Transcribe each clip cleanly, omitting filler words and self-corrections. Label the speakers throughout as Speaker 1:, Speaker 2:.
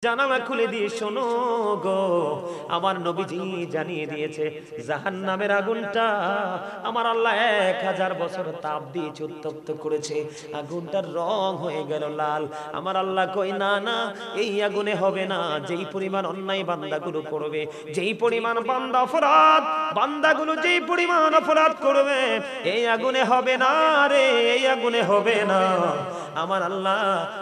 Speaker 1: জানালা খুলে দিয়ে শোনো গো, আমার নবীজি জানিয়ে দিয়েছে জাহান্নামের আগুনটা আমার আল্লাহ 1000 বছর তাপ দিয়ে উত্তপ্ত করেছে। আগুনটার রং হয়ে গেল লাল। আমার আল্লাহ কই না না, এই আগুনে হবে না। যেই পরিমাণ অন্যায় বান্দাগুলো করবে, যেই পরিমাণ বান্দাগুলো যেই পরিমাণ অপরাধ করবে, এই আগুনে হবে না রে, এই আগুনে হবে না। আমার আল্লাহ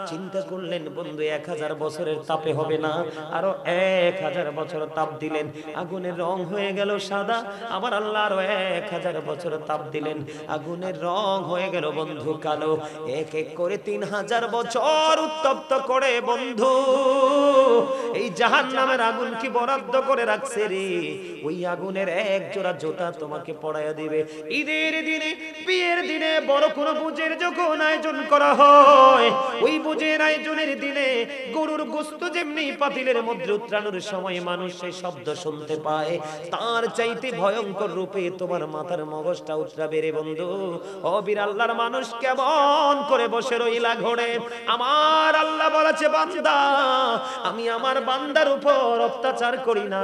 Speaker 1: চিন্তা করলেন বন্ধু 1000 বছরের তাপে হবে না, আরো 1000 বছর তাপ দিলেন, আগুনের রং হয়ে গেল সাদা। আমার আল্লাহ আরো 1000 বছর তাপ দিলেন, আগুনের রং হয়ে গেল বন্ধু কালো। এক এক করে 3000 বছর উত্তপ্ত করে বন্ধু এই জাহান্নামের আগুন কি বরাদ্দ করে রাখছে রে। ওই আগুনের এক জোড়া জুতা তোমাকে পরাইয়া দিবে। ঈদের দিনে, বিয়ের দিনে, বড় কোনো বুঝের যখন আয়োজন করা হয়, ওই বুঝের আয়োজনের দিনে গরুর গোশত যেমনি পাতিলের মধ্যে উত্রানোর সময় মানুষ সেই শব্দ শুনতে পায়, তার চাইতে ভয়ঙ্কর রূপে তোমার মাথার মগজটা উতরাবে রে বন্ধু। ও বিরাল্লাহর মানুষ কেমন করে বসে রইলা ঘরে। আমার আল্লাহ বলেছে বান্দা, আমি আমার বান্দার উপর অত্যাচার করি না।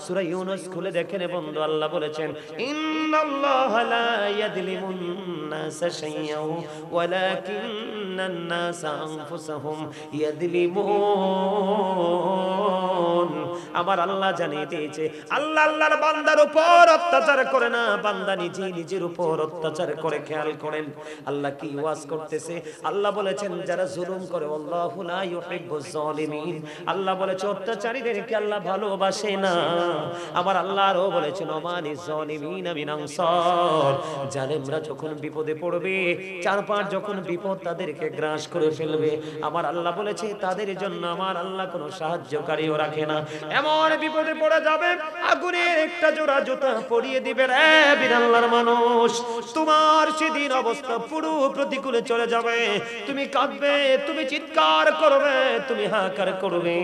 Speaker 1: সূরা ইউনূস খুলে দেখেন বন্ধু, আল্লাহ বলেছেন ইন্নাল্লাহা লা ইয়াযলিমুন নাসা শাইয়্যাও ওয়ালাকিন্নান নাসা আনফুসাহুম ইয়াযলিমুন। আমার আল্লাহ জানিয়ে দিয়েছে আল্লাহ আল্লাহর বান্দার উপর অত্যাচার করে না, বান্দা নিজে নিজের উপর অত্যাচার করে। খেয়াল করেন আল্লাহ কি ওয়াজ করতেছে। আল্লাহ বলেছেন যারা জুলুম করে আল্লাহু লা ইউহিব্বুজ জালিমিন, আল্লাহ বলেছে অত্যাচারীদেরকে আল্লাহ ভালোবাসে না। আমার আল্লাহ আরো বলেছেন ওমানিজ জালিমিন মিন আনসার, জালেমরা যখন বিপদে পড়বে, চারপাশ যখন বিপদ তাদেরকে গ্রাস করে ফেলবে, আমার আল্লাহ বলেছে তাদের জন্য আমার আল্লাহ কোনো সাহায্যকারীও রাখে না। এমন বিপদে পড়ে যাবে, আগুনের একটা জোড়া জুতা পরিয়ে দিবে রে বিরাল্লাহর মানুষ, তোমার সেদিন অবস্থা পুরো প্রতিকূলে চলে যাবে। তুমি কাঁদবে, তুমি চিৎকার করবে, তুমি হাহাকার করবে।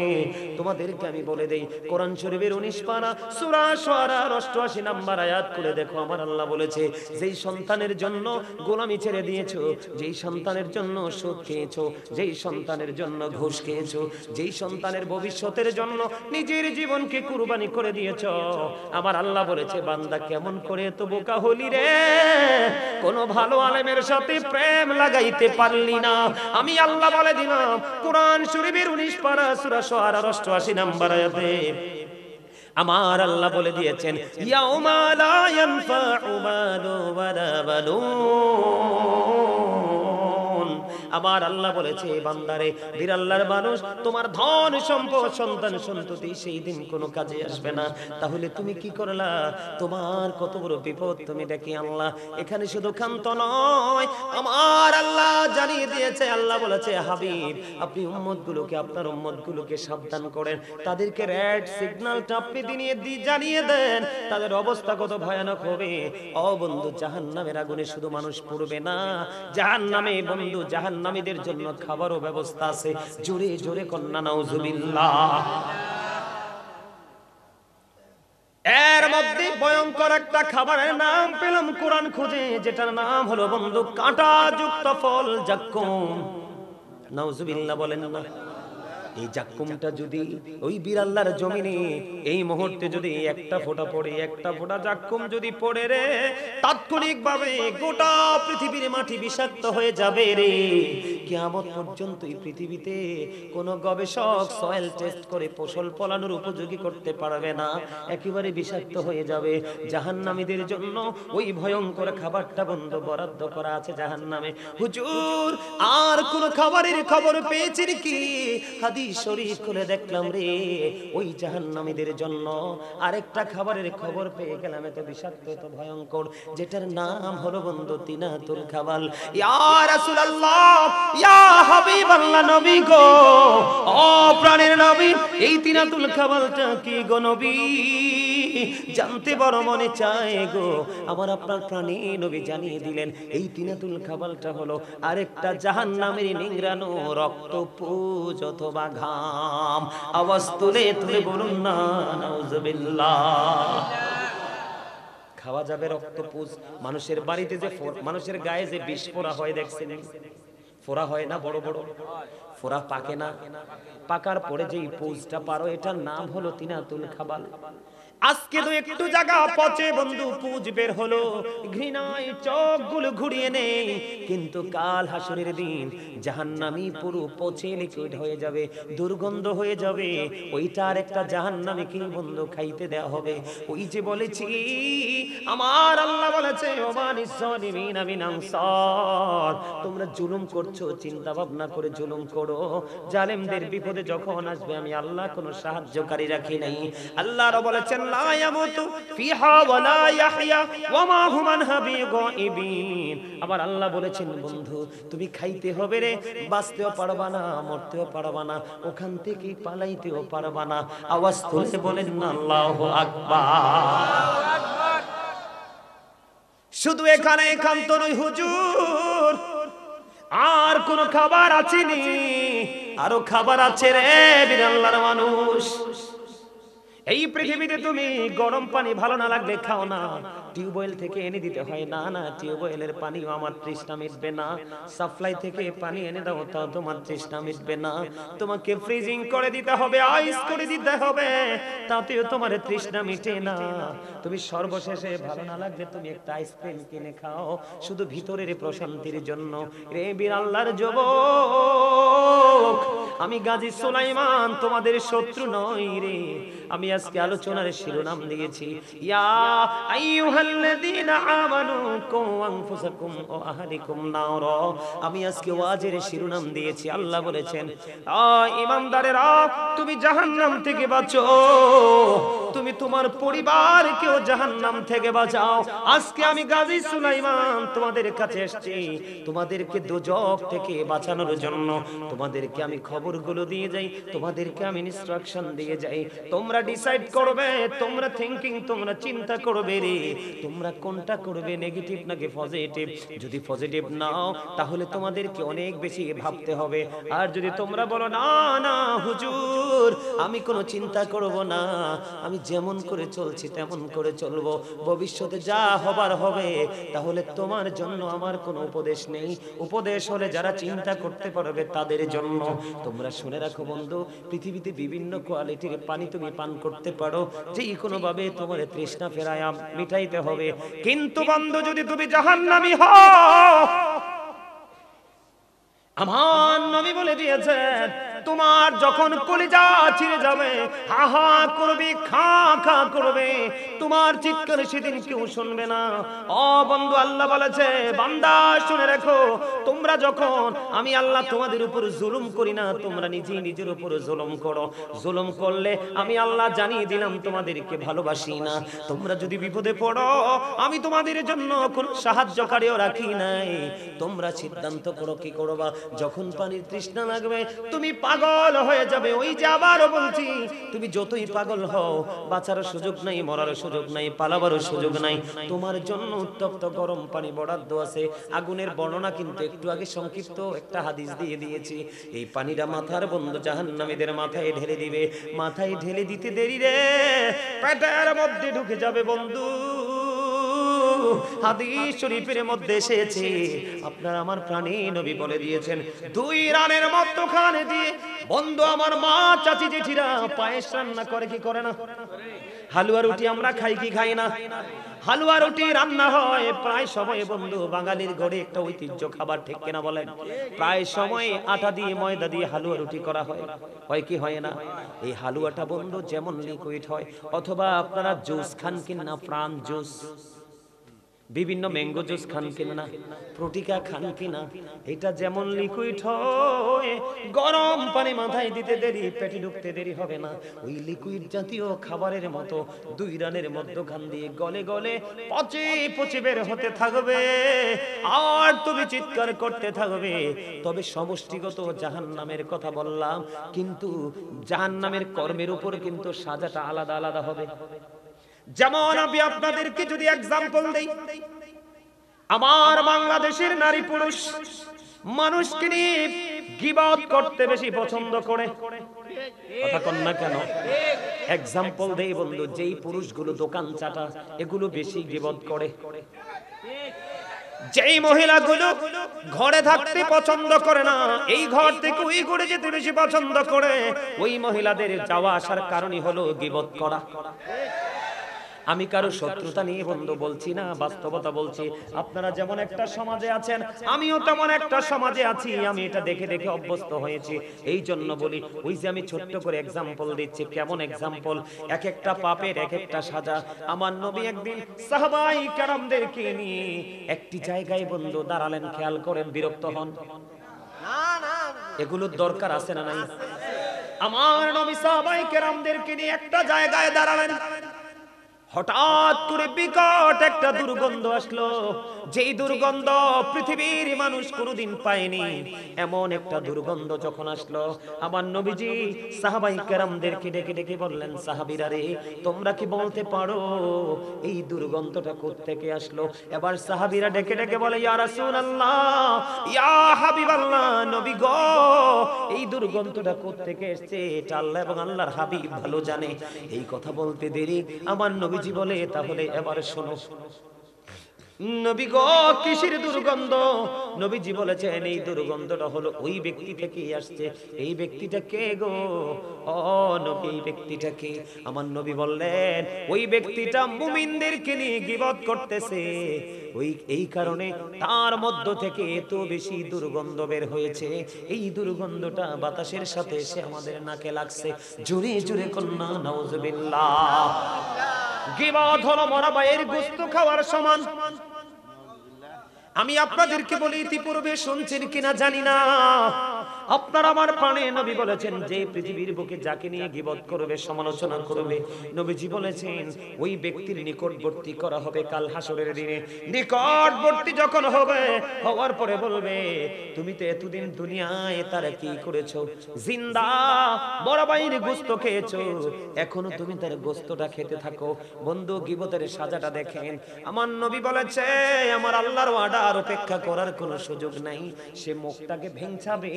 Speaker 1: তোমাদেরকে আমি বলে দেই কোরআন শরীফের 19 পারা সূরা শুআরার 88 নম্বর আয়াত করে দেখো। আমার আল্লাহ বলেছে যেই সন্তানের জন্য গোলামি ছেড়ে দিয়েছো, যেই সন্তানের জন্য সুদ খেয়েছো, যেই সন্তানের জন্য ঘুষ খেয়েছো, যেই সন্তানের ভবিষ্যতের জন্য নিজের জীবনকে কুরবানি করে দিয়েছো, আমার আল্লাহ বলেছে বান্দা কেমন করে তো বোকা হলি রে, কোন ভালো আলেমের সাথে প্রেম লাগাইতে পারলি না। আমি আল্লাহ বলে দিলাম কোরআন শরীফের 19 পারা সূরা শুআরার 88 নম্বর আয়াতে আমার আল্লাহ বলে দিয়েছেন ইয়াউমা লা ইয়ানফাউ মালু ওয়ালা বানুন। আমার আল্লাহ বলেছে বান্দারে বিরাল্লাহর মানুষ, তোমার ধন সম্পদ সন্তান সন্ততি সেই দিন কোনো কাজে আসবে না। তাহলে তুমি কি করলা? তোমার কত বড় বিপদ তুমি ডেকে আনলা। এখানে শুধু ক্ষান্ত নয়, আমার আল্লাহ জানিয়ে দিয়েছে, আল্লাহ বলেছে হাবিব আপনি উম্মতগুলোকে, আপনার উম্মতগুলোকে সাবধান করেন, তাদেরকে রেড সিগন্যালটা আপনি জানিয়ে দেন, তাদের অবস্থা কত ভয়ানক হবে। ও বন্ধু জাহান্নামের আগুনে শুধু মানুষ পড়বে না, জাহান্নামে বন্ধু জাহান্নামীদের জন্য খাবারও ব্যবস্থা আছে। জোরে জোরে কন্যা নাউজুবিল্লাহ। এর মধ্যে ভয়ঙ্কর একটা খাবারের নাম পেলাম কোরআন খুঁজে, যেটার নাম হলো বন্ধু কাঁটাযুক্ত ফল জাক্কুম। নাউজুবিল্লাহ বলেন না। এই জাক্কুমটা যদি ওই বিরাল্লাহর জমিনে এই মুহূর্তে যদি একটা ফোঁটা পড়ে, একটা ফোঁটা জাক্কুম যদি পড়ে রে, তাৎক্ষণিকভাবে গোটা পৃথিবীর মাটি বিষাক্ত হয়ে যাবে রে। কিয়ামত পর্যন্ত এই পৃথিবীতে কোনো গবেষক সয়েল টেস্ট করে ফসল ফলানোর উপযোগী করতে পারবে না, একেবারে বিষাক্ত হয়ে যাবে। জাহান্নামীদের জন্য ওই ভয়ঙ্কর খাবারটা বন্ধ বরাদ্দ করা আছে জাহান্নামে। হুজুর আর কোন খাবারের খবর পেয়েছেন কি? হাদিস শরীফ খুলে দেখলাম রে, ওই জাহান্নামীদের জন্য আরেকটা খাবারের খবর পেয়ে গেলাম, এত বিষাক্ত এত ভয়ঙ্কর, যেটার নাম হলো বন্ধু তিনাতুল খাবাল। ইয়া রাসূলুল্লাহ, ইয়া হাবিবাল্লাহ, নবী গো, ও প্রাণের নবী, এই তিনাতুল খাবালটা কি গো নবী? জানতে বড় মনে চায় গো। আমার আপনার প্রাণী নবী জানিয়ে দিলেন এই তিনাতুল খাবালটা হলো আরেকটা জাহান্নামের নিংড়ানো রক্তপুঞ্জ অথবা ঘাম। আওয়াজ তুলে তুলে বলুন না নাউজুবিল্লাহ। খাওয়া যাবে রক্তপুঞ্জ। মানুষের বাড়িতে যে মানুষের গায়ে যে বিষ পোড়া হয় দেখছেন, ফোড়া হয় না বড় বড়, ফোড়া পাকে না, পাকার পরে যেই পুজটা পারো এটার নাম হলো তিনাতুল খাবাল। আজকে তো একটু জায়গা পচে বন্ধু পুজ বের হলো, ঘৃণায় চোখগুলো ঘুরিয়ে নেই, কিন্তু কাল হাসরের দিন জাহান্নামী পুরো পচে লিকুইড হয়ে যাবে, দুর্গন্ধ হয়ে যাবে, ওইটার একটা জাহান্নামীকে বন্ধু খাইতে দেয়া হবে। ওই যে বলেছি আমার আল্লাহ বলেছে ওমানিস সালিমিনা মিন আনসার, তোমরা জুলুম করছো চিন্তা ভাবনা করে জুলুম করো, জালেমদের বিপদে যখন আসবে আমি আল্লাহ কোনো সাহায্যকারী রাখি নাই। আল্লাহর বলেছেন লা ইয়ামুতু ফিহা ওয়ালা ইয়াহইয়া ওয়া মা হুম আনহা বিগাইবিন। আবার আল্লাহ বলেছেন বন্ধু তুমি খাইতে হবে রে, বাঁচতেও পারবা না, মরতেও পারবা না, ওখান থেকে পালাইতেও পারবা না। আওয়াজ তুলে বলেন না আল্লাহু আকবার। শুধু এখানে একান্ত নয় হুজুর, আর কোন খাবার আছে নি? আরো খাবার আছে রে বীর আল্লাহর মানুষ। এই পৃথিবীতে তুমি গরম পানি ভালো না লাগলে খাও না, টিউবওয়েল থেকে এনে দিতে হয়, না না টিউবওয়েলের পানিও আমার তৃষ্ণা মিটবে না, সাপ্লাই থেকে পানি এনে দাও তাও তোমার তৃষ্ণা মিটবে না, তোমাকে ফ্রিজিং করে দিতে হবে, আইস করে দিতে হবে, তাতেও তোমার তৃষ্ণা মিটে না। তুমি সর্বশেষে ভালো না লাগলে তুমি একটা আইসক্রিম কিনে খাও শুধু ভিতরের প্রশান্তির জন্য। রে বীর আল্লাহর যুবক, আমি গাজী সুলাইমান তোমাদের শত্রু নই রে। আমি আজকে আলোচনার শিরোনাম দিয়েছি ইয়া আইয়ুহাল্লাযীনা আমানু কু আনফুসাকুম ওয়া আহলিকুম নার। আমি আজকে ওয়াজের শিরোনাম দিয়েছি আল্লাহ বলেছেন ঈমানদারেরা তুমি জাহান্নাম থেকে বাঁচো, তুমি তোমার পরিবারকেও জাহান্নাম থেকে বাঁচাও। আজকে আমি গাজী সুলাইমান তোমাদের কাছে এসেছি তোমাদেরকে দোজখ থেকে বাঁচানোর জন্য। তোমাদেরকে আমি খবরগুলো দিয়ে যাই, তোমাদেরকে আমি ইনস্ট্রাকশন দিয়ে যাই, তোমরা ডিসাইড করবে, তোমরা থিংকিং, তোমরা চিন্তা করবে রে তোমরা কোনটা করবে, নেগেটিভ নাকি পজিটিভ। যদি পজিটিভ নাও তাহলে তোমাদেরকে অনেক বেশি ভাবতে হবে, আর যদি তোমরা বলো না না হুজুর আমি কোনো চিন্তা করব না, আমি যেমন করে চলছি তেমন করে চলবো, ভবিষ্যতে যা হবার হবে, তাহলে তোমার জন্য আমার কোনো উপদেশ নেই। উপদেশ হলে যারা চিন্তা করতে পারবে তাদের জন্য। তোমরা শুনে রাখো বন্ধু, পৃথিবীতে বিভিন্ন কোয়ালিটির পানি তুমি পান করতে পারো, যেই কোনো ভাবে তোমার তৃষ্ণা ফেরায় মিটাইতে হবে। কিন্তু বন্ধু যদি তুমি জাহান্নামী হও, আমার নবী বলে দিয়েছেন তোমার যখন কলিজা ছিঁড়ে যাবে, হা হা করবে, খা খা করবে, তোমার চিৎকার সেদিন কেউ শুনবে না। ও বন্ধু আল্লাহ বলেছে বান্দা শুনে রাখো, তোমরা যখন আমি আল্লাহ তোমাদের উপর জুলুম করি না, তোমরা নিজেই নিজের উপর জুলুম করো। জুলুম করলে আমি আল্লাহ জানিয়ে দিলাম তোমাদেরকে ভালোবাসি না। তোমরা যদি বিপদে পড়ো আমি তোমাদের জন্য কোন সাহায্যকারীও রাখি নাই। তোমরা সিদ্ধান্ত করো কি করবা। যখন পানির তৃষ্ণা লাগবে তুমি পাগল হয়ে যাবে। ওই যে আবারও বলছি, তুমি যতই পাগল হও বাঁচার সুযোগ নাই, মরার সুযোগ নাই, পালাবার সুযোগ নাই। তোমার জন্য উত্তপ্ত গরম পানি বরাদ্দ আছে। আগুনের বর্ণনা কিন্তু একটু আগে সংক্ষিপ্ত একটা হাদিস দিয়ে দিয়েছি। এই পানিটা মাথার বন্ধু জাহান্নামীদের মাথায় ঢেলে দিবে। মাথায় ঢেলে দিতে দেরি রে পেটের মধ্যে ঢুকে যাবে বন্ধু। হাদিস শরীফের মধ্যে এসেছে, আপনার আমার প্রাণী নবী বলে দিয়েছেন, দুই রানের মধ্যখানে দিয়ে বন্ধু আমার মা চাচি জেঠিরা পায়েস রান্না করে কি করে না? হালুয়া রুটি আমরা খাই কি খাই না? হালুয়া রুটি রান্না হয় প্রায় সময় বন্ধু বাঙালির ঘরে একটা ঐতিহ্য খাবার, ঠিক কিনা বলেন? প্রায় সময় আটা দিয়ে ময়দা দিয়ে হালুয়া রুটি করা হয়, হয় কি হয় না? এই হালুয়াটা বন্ধু যেমন লিকুইড হয়, অথবা আপনারা জুস খান কিনা, প্রাণ জুস, বিভিন্ন ম্যাঙ্গো জুস খান কিনা, প্রোটিকা খান কিনা, এটা যেমন লিকুইড হয়, গরম পানি মাথায় দিতে দেরি, পেটে ঢুকতে দেরি হবে না। ওই লিকুইড জাতীয় খাবারের মতো দুই রানের মধ্যখান দিয়ে গলে গলে পচে পচে বের হতে থাকবে, আর তুমি চিৎকার করতে থাকবে। তবে সমষ্টিগত জাহান্নামের কথা বললাম, কিন্তু জাহান্নামের কর্মের উপর কিন্তু সাজাটা আলাদা আলাদা হবে। যেমন আমি আপনাদেরকে যদি एग्जांपल দেই, আমার বাংলাদেশের নারী পুরুষ মানুষকে নিয়ে গীবত করতে বেশি পছন্দ করে, কথা কন না কেন? एग्जांपल দেই বন্ধু, যেই পুরুষগুলো দোকান চাটা এগুলো বেশি গীবত করে, যেই মহিলাগুলো ঘরে থাকতে পছন্দ করে না, এই ঘর থেকে ওই ঘরে যেতে বেশি পছন্দ করে, ওই মহিলাদের যাওয়া আসার কারণই হলো গীবত করা। আমি কারো শত্রুতা নিয়ে বন্ধু বলছি না, বাস্তবতা বলছি। আপনারা যেমন একটা সমাজে আছেন, আমিও তেমন একটা সমাজে আছি। আমি এটা দেখে দেখে অভ্যস্ত হয়েছি। এই জন্য বলি, ওই যে আমি ছোট্ট করে এক্সাম্পল দিচ্ছি। কেমন এক্সাম্পল? এক একটা পাপের এক একটা সাজা। আমার নবী একদিন সাহাবায়ে কেরামদেরকে নিয়ে একটি জায়গায় বন্ধু দাঁড়ালেন। খেয়াল করেন, বিরক্ত হন না, এগুলোর দরকার আছে না নাই? আমার নবী সাহাবায়ে কেরামদেরকে নিয়ে একটা জায়গায় দাঁড়ালেন। হঠাৎ করে বিকট একটা দুর্গন্ধ আসলো, যেই দুর্গন্ধ পৃথিবীর মানুষ কোনোদিন পায়নি। এমন একটা দুর্গন্ধ যখন আসলো, আমার নবীজি সাহাবায়ে কেরামদেরকে ডেকে ডেকে বললেন, সাহাবীরা রে, তোমরা কি বলতে পারো এই দুর্গন্ধটা কোথা থেকে আসলো? এবার সাহাবীরা ডেকে ডেকে বলে, ইয়া রাসূলুল্লাহ, ইয়া হাবিবাল্লাহ, নবী গো, এই দুর্গন্ধটা কোথা থেকে এসেছে এটা আল্লাহ এবং আল্লাহর হাবিব ভালো জানে। এই কথা বলতে দেরি আমার নবী জি বলে, তাহলে এবার শোনো। নবী গো, কিসের দুর্গন্ধ? নবীজি বলেছেন, এই দুর্গন্ধটা হলো ওই ব্যক্তি থেকেই আসছে। এই ব্যক্তিটা কে গো? ও নবী, এই ব্যক্তিটা কে? আমার নবী বললেন, ওই ব্যক্তিটা মুমিনদেরকে নিয়ে গীবত করতেছে। এই কারণে তার মধ্য থেকে এত বেশি দুর্গন্ধ বের হয়েছে। এই দুর্গন্ধটা বাতাসের সাথে এসে আমাদের নাকে লাগছে। জোরে জোরে কন্যা নাউজুবিল্লাহ। গীবত হলো মরা ভাইয়ের গোশত খাওয়ার সমান। আমি আপনাদেরকে বলি, ইতিপূর্বে শুনছেন কিনা জানি না, আপনার আমার প্রাণে নবী বলেছেন, যে পৃথিবীর বুকে যাকে নিয়ে গীবত করবে, সমালোচনা করবে, নবীজি বলেছেন ওই ব্যক্তির নিকটবর্তী করা হবে কাল হাসরের দিনে। নিকটবর্তী যখন হবে, হওয়ার পরে বলবে, তুমি তো এতদিন দুনিয়ায় তার কি করেছো? জিন্দা বড় ভাইয়ের গোশত খেয়েছো, এখনো তুমি তার গোশতটা খেতে থাকো। বন্ধু, গীবতের সাজাটা দেখেন। আমার নবী বলেছে, আমার আল্লাহর ওয়াদা আর অপেক্ষা করার কোনো সুযোগ নাই। সে মুখটাকে ভেঙচাবে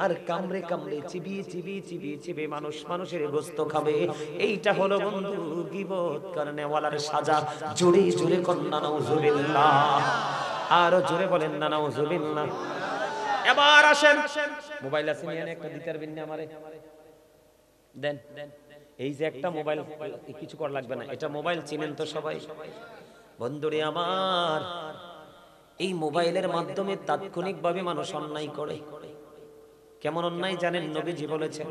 Speaker 1: আর কামড়ে কামড়ে চিবিয়ে চিবিয়ে চিবিয়ে চিবিয়ে মানুষের গোশত খাবে। এইটা হলো বন্ধু গীবত করনেওয়ালার সাজা। জোরে জোরে কন্না নাউজুবিল্লাহ, আরো জোরে বলেন না নাউজুবিল্লাহ। এবার আসেন, মোবাইল আছে নিয়ে একটা দিতে পারবেন না আমারে? দেন। এই যে একটা মোবাইল, কিছু করা লাগবে না, এটা মোবাইল চিনেন তো সবাই? বন্ধুরে আমার, এই মোবাইলের মাধ্যমে তাৎক্ষণিকভাবে মানুষ অন্যায় করে। কেমন অন্যায় জানেন? নবীজি বলেছেন,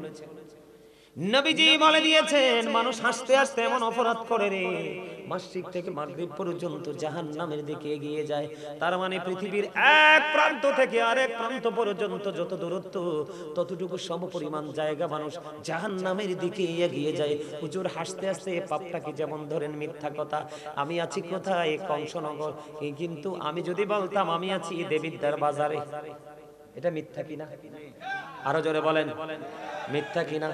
Speaker 1: নবীজি বলে দিয়েছেন, মানুষ হাসতে হাসতে এমন অপরাধ করে রে, মাসরিক থেকে মাগরিব পর্যন্ত জাহান্নামের দিকে এগিয়ে যায়। তার মানে পৃথিবীর এক প্রান্ত থেকে আরেক প্রান্ত পর্যন্ত যত দূরত্ব, ততটুকু সমপরিমাণ জায়গা মানুষ জাহান্নামের দিকে এগিয়ে যায়। হুজুর, হাসতে হাসতে পাপটাকে যেমন ধরেন মিথ্যা কথা। আমি আছি কোথায়? কংসনগর, কিন্তু আমি যদি বলতাম আমি আছি দেবিদ্বার বাজারে, এটা মিথ্যা কিনা? আরো জোরে বলেন, মিথ্যা কিনা?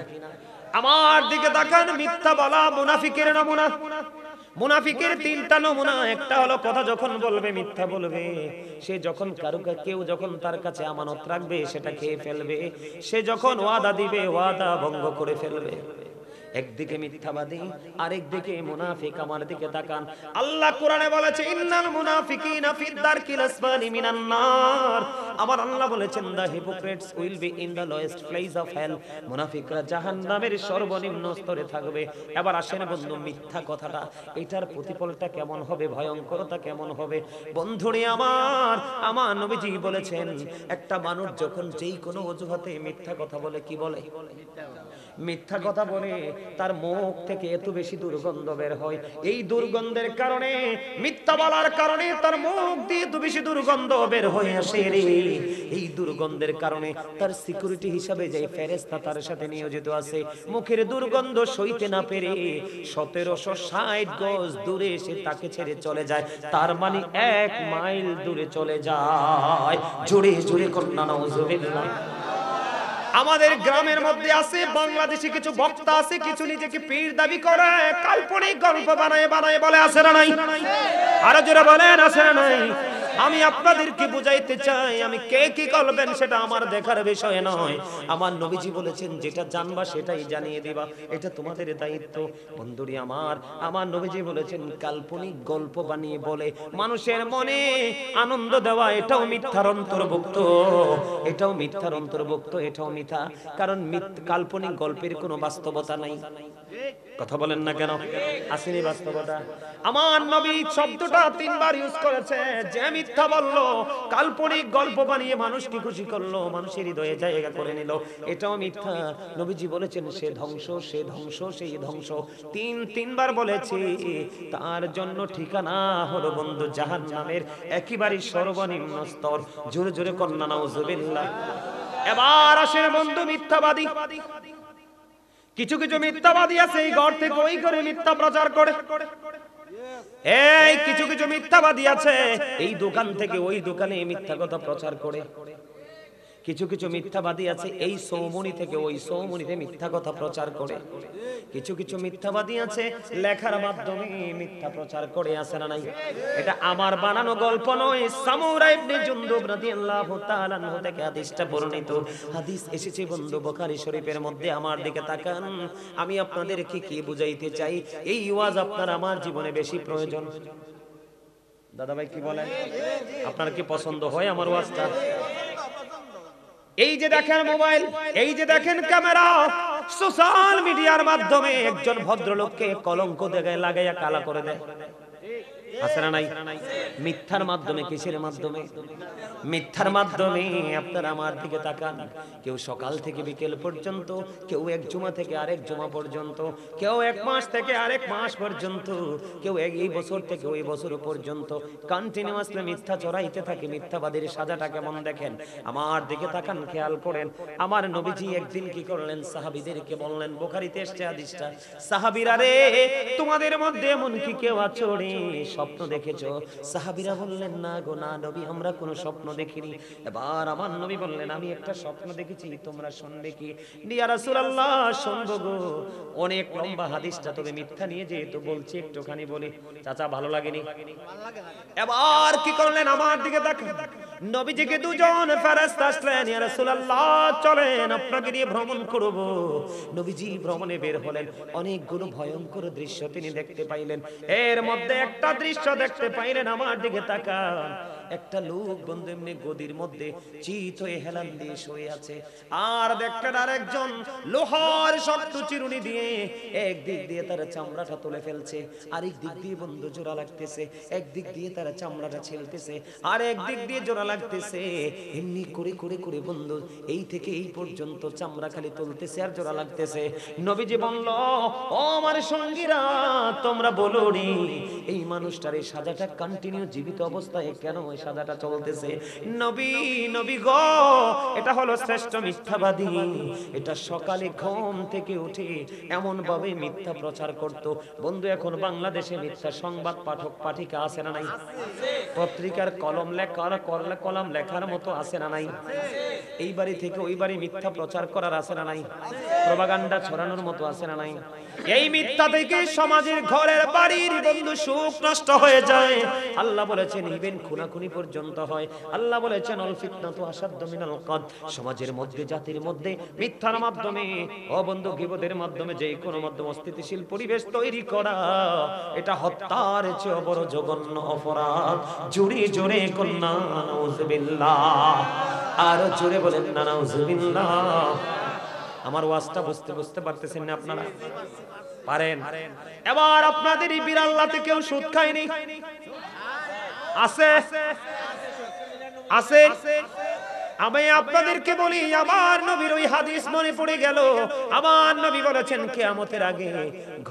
Speaker 1: আমার দিকে তাকান, মিথ্যা বলা মুনাফিকের নমুনা। মুনাফিকের তিনটা নমুনা। একটা হলো কথা যখন বলবে মিথ্যা বলবে। সে যখন কেউ যখন তার কাছে আমানত রাখবে সেটা খেয়ে ফেলবে। সে যখন ওয়াদা দিবে ওয়াদা ভঙ্গ করে ফেলবে। একদিকে মিথ্যাবাদী, আরেকদিকে মুনাফিক। আমার দিকে তাকান, আল্লাহ কোরআনে বলেছে, ইন্নাল মুনাফিকিনা ফিদ দারকিল আসফালি মিনান নার। আমার আল্লাহ বলেছেন, the hypocrites will be in the lowest place of hell. মুনাফিকরা জাহান্নামের সর্বনিম্ন স্তরে থাকবে। এবার আসেন বন্ধু, মিথ্যা কথাটা, এটার প্রতিফলটা কেমন হবে, ভয়ঙ্করতা কেমন হবে? বন্ধুরে আমার নবীজি বলেছেন, একটা মানুষ যখন যেই কোনো অজুহাতে মিথ্যা কথা বলে, কি বলে? মিথ্যা কথা বলে, তার মুখ থেকে এত বেশি দুর্গন্ধ বের হয়। এই দুর্গন্ধের কারণে, মিথ্যা বলার কারণে তার মুখ দিয়ে এত বেশি দুর্গন্ধ বের হয়ে আসে রে। এই দুর্গন্ধের কারণে তার সিকিউরিটি হিসাবে যে ফেরেশতা তার সাথে নিয়োজিত আছে, মুখের দুর্গন্ধ সইতে না পেরে 1760 গজ দূরে সে তাকে ছেড়ে চলে যায়। তার মানে 1 মাইল দূরে চলে যায়। জোরে জোরে কন্যা নাউজুবিল্লাহ। আমাদের গ্রামের মধ্যে আছে, বাংলাদেশি কিছু বক্তা আছে, কিছু নিজেকে পীর দাবি করে, কাল্পনিক গল্প বানায় বানায় বলে, আছে না নাই? আরো জোরে বলেন, আছে না নাই? আমি আপনাদেরকে বুঝাইতে চাই, আমি কে কি করবেন সেটা আমার দেখার বিষয় নয়। আমার নবীজি বলেছেন যেটা জানবা সেটাই জানিয়ে দিবা, এটা তোমাদের দায়িত্ব। বন্ধুরি আমার নবীজি বলেছেন কাল্পনিক গল্প বানিয়ে বলে মানুষের মনে আনন্দ দেওয়া এটাও মিথ্যার অন্তর্ভুক্ত, এটাও মিথ্যার অন্তর্ভুক্ত, এটাও মিথ্যা। কারণ কাল্পনিক গল্পের কোনো বাস্তবতা নাই। কথা বলেন না কেন? আসেনি বাস্তবতা? আমার নবী শব্দটা 3 বার ইউজ করেছে। যে মিথ্যা বললো, কাল্পনিক গল্প বানিয়ে মানুষকে খুশি করলো, মানুষের হৃদয়ে জায়গা করে নিল, এটাও মিথ্যা। নবীজি বলেছেন সে ধ্বংস, সে ধ্বংস, সেই ধ্বংস। 3বার বলেছি। তার জন্য ঠিকানা হলো বন্ধু জাহান্নামের একেবারে সর্বনিম্ন স্তর। জোরে জোরে কন্যা নাউজুবিল্লাহ। এবার আসেন বন্ধু মিথ্যাবাদী। কিছু কিছু মিথ্যাবাদী আছে এই ঘর থেকে ওই ঘরে মিথ্যা প্রচার করে। এই কিছু কিছু মিথ্যাবাদী আছে এই দোকান থেকে ওই দোকানে মিথ্যা কথা প্রচার করে। কিছু কিছু মিথ্যাবাদী আছে এই সৌমনি থেকে ওই সৌমনিতে মিথ্যা কথা প্রচার করে। কিছু কিছু মিথ্যাবাদী আছে লেখার মাধ্যমে মিথ্যা প্রচার করে, আছে না নাই? এটা আমার বানানো গল্প নয়, সামুরা ইবনে জুনদুব রাদিয়াল্লাহু তাআলা আনহু থেকে হাদিসটা বর্ণিত। হাদিস এসেছে বন্ধু বুখারী শরীফের মধ্যে। আমার দিকে তাকান, আমি আপনাদেরকে কি বুঝাইতে চাই, এই ওয়াজ আপনার আমার জীবনে বেশি প্রয়োজন। দাদা ভাই কি বলেন? আপনার কি পছন্দ হয় আমার ওয়াজটা? এই যে দেখেন মোবাইল, এই যে দেখেন ক্যামেরা, সোশ্যাল মিডিয়ার মাধ্যমে একজন ভদ্রলোককে কলঙ্ক দেখায় লাগাইয়া কালা করে দেয়, আছে না নাই? মিথ্যার মাধ্যমে। কিসের মাধ্যমে? মিথ্যার মাধ্যমে। আপনারা আমার দিকে তাকান, কেউ সকাল থেকে বিকেল পর্যন্ত, কেউ এক জুমা থেকে আরেক জুমা পর্যন্ত, কেউ 1 মাস থেকে আরেক মাস পর্যন্ত, কেউ এই বছর থেকে ওই বছর পর্যন্ত কন্টিনিউয়াসলি মিথ্যা চড়াইতে থাকে। মিথ্যাবাদীর সাজাটা কেমন দেখেন। আমার দিকে তাকান, খেয়াল করেন। আমার নবীজি একদিন কি করলেন, সাহাবীদেরকে বললেন, বুখারীতে এসেছে হাদিসটা, সাহাবীরা রে তোমাদের মধ্যে এমন কি কেউ আছো রে স্বপ্ন দেখেছো? সাহাবীরা বললেন না গো না নবী, আমরা কোনো স্বপ্ন দেখিনি। এবার আমার নবী বললেন আমি একটা স্বপ্ন দেখেছি, তোমরা শুনবে কি? ইয়া রাসূলুল্লাহ শুনবো গো। অনেক লম্বা হাদিসটা, তবে মিথ্যা নিয়ে যেহেতু বলছি একটুখানি বলি। চাচা ভালো লাগেনি? এবার কি করলেন, আমার দিকে তাকান। নবীজিকে দুজন ফেরেশতা আসলেন, ইয়া রাসূলুল্লাহ চলেন আপনাকে নিয়ে ভ্রমণ করব। নবীজি ভ্রমণে বের হলেন, অনেকগুলো ভয়ঙ্কর দৃশ্য তিনি দেখতে পাইলেন। এর মধ্যে একটা দৃশ্য দেখতে পাইলেন, আমার দিকে তাকান। একটা লোক বন্ধু এমনি গদির মধ্যে চিত হয়ে হেলান দিয়ে শুয়ে আছে, আর দেখলেন আরেকজন লোহার শক্ত চিরুনি দিয়ে একদিক দিয়ে তার চামড়াটা তুলে ফেলছে, আরেক দিক দিয়ে বন্ধু জোড়া লাগতেছে। একদিক দিয়ে তার চামড়াটা ছেলতেছে, আর একদিক দিয়ে জোড়া লাগতেছে। এমনি করে করে করে বন্ধু এই থেকে এই পর্যন্ত চামড়া খালি তুলতেছে আর জোড়া লাগতেছে। নবীজি বলল, ও আমার সঙ্গীরা তোমরা বলো নি এই মানুষটার এই সাজাটা কন্টিনিউ জীবিত অবস্থায় কেন এই সাজাটা চলতেছে? নবী গো, এটা হলো শ্রেষ্ঠ মিথ্যাবাদী। এটা সকালে ঘুম থেকে উঠে এমন ভাবে মিথ্যা প্রচার করত। বন্ধু এখন বাংলাদেশে মিথ্যা সংবাদ পাঠক পাঠিকা আছে না নাই? পত্রিকার কলম লেখার মতো আছে না নাই? এই বাড়ি থেকে ওই বাড়ি মিথ্যা প্রচার করার আছে না নাই? প্রোপাগান্ডা ছড়ানোর মতো আছে না নাই? এই মিথ্যা থেকে সমাজের ঘরের বাড়ির বন্ধু সুখ নষ্ট হয়ে যায়। আল্লাহ বলেছেন ইভেন খুনাখুনি পর্যন্ত হয়। আল্লাহ বলেছেন আল ফিতনাতু আশাদ্দু মিনাল কতল। সমাজের মধ্যে জাতির মধ্যে মিথ্যার মাধ্যমে ও বন্ধু গীবতের মাধ্যমে যে কোনো মাধ্যমে অস্থিতিশীল পরিবেশ তৈরি করা, এটা হত্যার চেয়ে বড় জঘন্য অপরাধ। জোরে জোরে কন্যা নাউজুবিল্লাহ, আর জোরে বলেন না নাউজুবিল্লাহ। আমার ওয়াজটা বুঝতে পারতেছেন না আপনারা? পারেন? এবার আপনাদের এই বিড়াল্লাতে কেউ সুদ খায়নি? আছে? আছে? আমি আপনাদেরকে বলি, আমার নবীর ওই হাদিস মনে পড়ে গেল। আমার নবী বলেছেন কিয়ামতের আগে